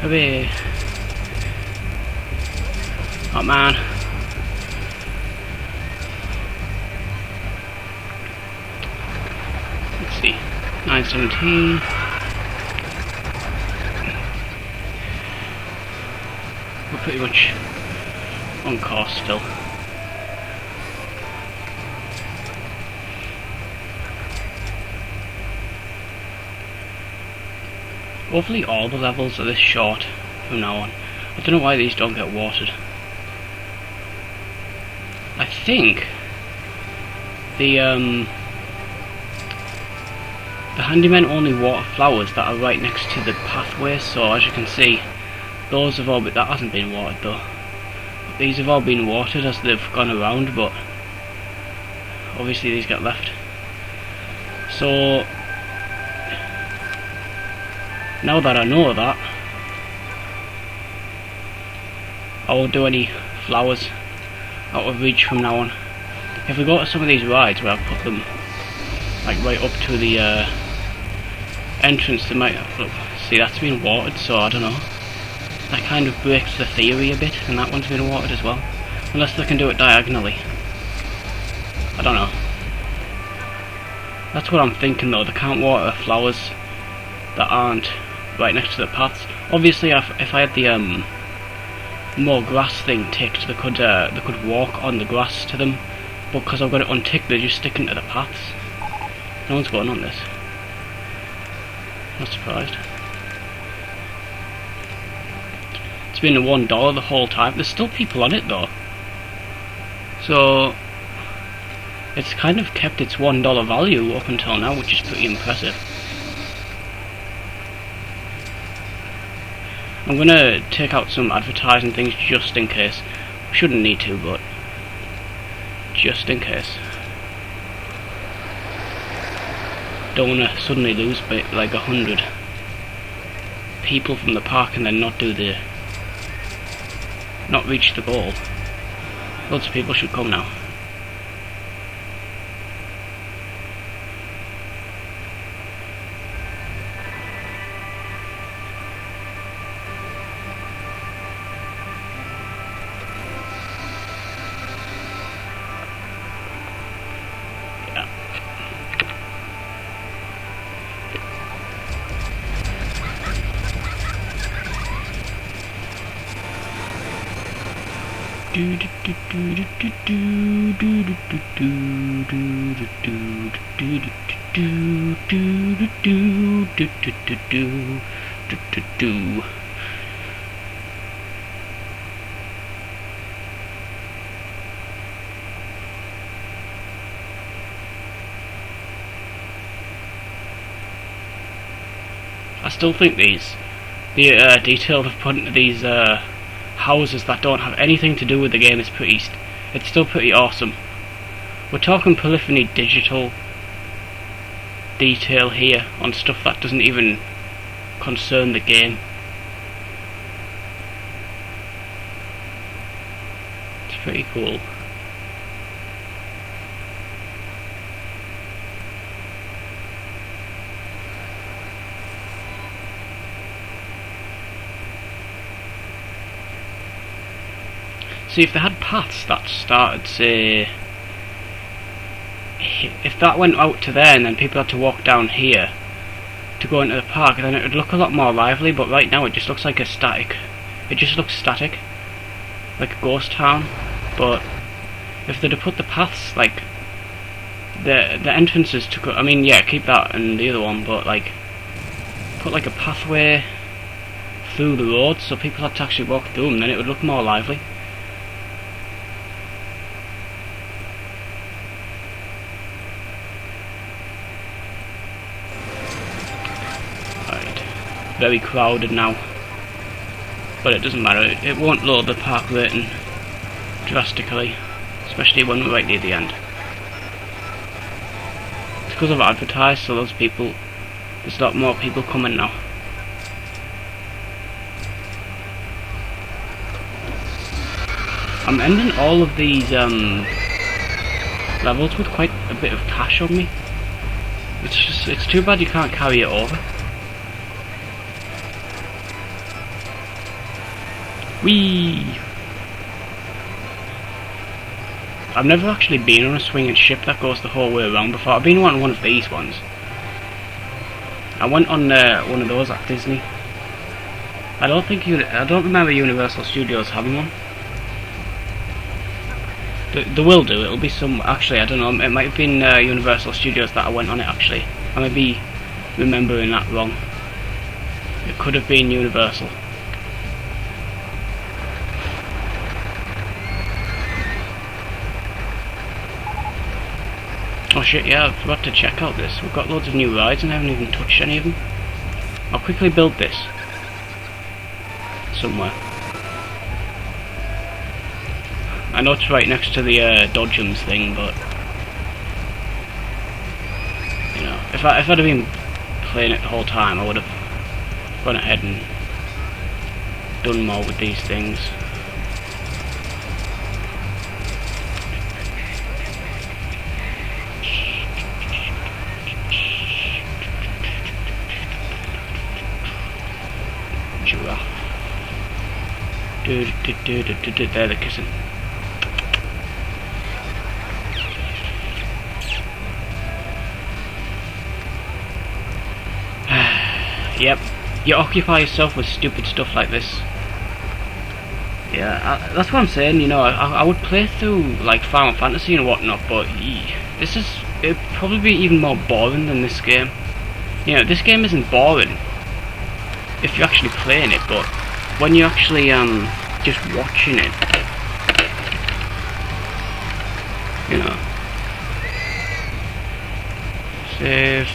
Hooray! Oh man. Let's see. 917. We're pretty much on course still. Hopefully all the levels are this short from now on. I don't know why these don't get watered. I think the handymen only water flowers that are right next to the pathway, so as you can see, those have all been, that hasn't been watered though. These have all been watered as they've gone around, but obviously these get left. So now that I know that, I won't do any flowers out of reach from now on. If we go to some of these rides where I put them like right up to the entrance, they might look, see that's been watered, so I don't know. That kind of breaks the theory a bit, and that one's been watered as well. Unless they can do it diagonally. I don't know. That's what I'm thinking though, they can't water flowers that aren't right next to the paths. Obviously if I had the more grass thing ticked, they could walk on the grass to them, but because I've got it unticked, they're just sticking to the paths. No one's going on this. Not surprised. It's been $1 the whole time. There's still people on it though, so it's kind of kept its $1 value up until now, which is pretty impressive. I'm gonna take out some advertising things just in case. Shouldn't need to, but just in case. Don't wanna suddenly lose like 100 people from the park and then not reach the goal. Lots of people should come now. I still think the detail they've put into these houses that don't have anything to do with the game is it's still pretty awesome. We're talking polyphony digital detail here on stuff that doesn't even concern the game. It's pretty cool. See, if they had paths that started, say, if that went out to there and then people had to walk down here to go into the park, then it would look a lot more lively, but right now it just looks like it just looks static, like a ghost town. But if they'd have put the paths, like, the entrances to go, I mean, yeah, keep that and the other one, but, like, put, like, a pathway through the road so people had to actually walk through them, then it would look more lively. Very crowded now, but it doesn't matter, it won't lower the park rating drastically, especially when we're right near the end. It's because I've advertised, so there's a lot more people coming now. I'm ending all of these levels with quite a bit of cash on me. It's too bad you can't carry it over. Whee! I've never actually been on a swinging ship that goes the whole way around before. I've been on one of these ones. I went on one of those at Disney. I don't remember Universal Studios having one. They will do. It'll be some. Actually, I don't know. It might have been Universal Studios that I went on it. Actually, I may be remembering that wrong. It could have been Universal. Oh shit, yeah, I forgot to check out this. We've got loads of new rides and I haven't even touched any of them. I'll quickly build this. Somewhere. I know it's right next to the Dodgems thing, but... You know, if I'd have been playing it the whole time, I would have gone ahead and done more with these things. There they're kissing. Yep, you occupy yourself with stupid stuff like this. Yeah, that's what I'm saying, you know, I would play through like Final Fantasy and whatnot, but it'd probably be even more boring than this game. You know, this game isn't boring if you're actually playing it, but when you're actually just watching it, you know. Save.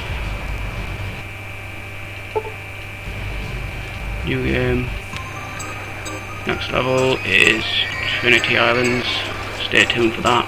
New game. Next level is Trinity Islands. Stay tuned for that.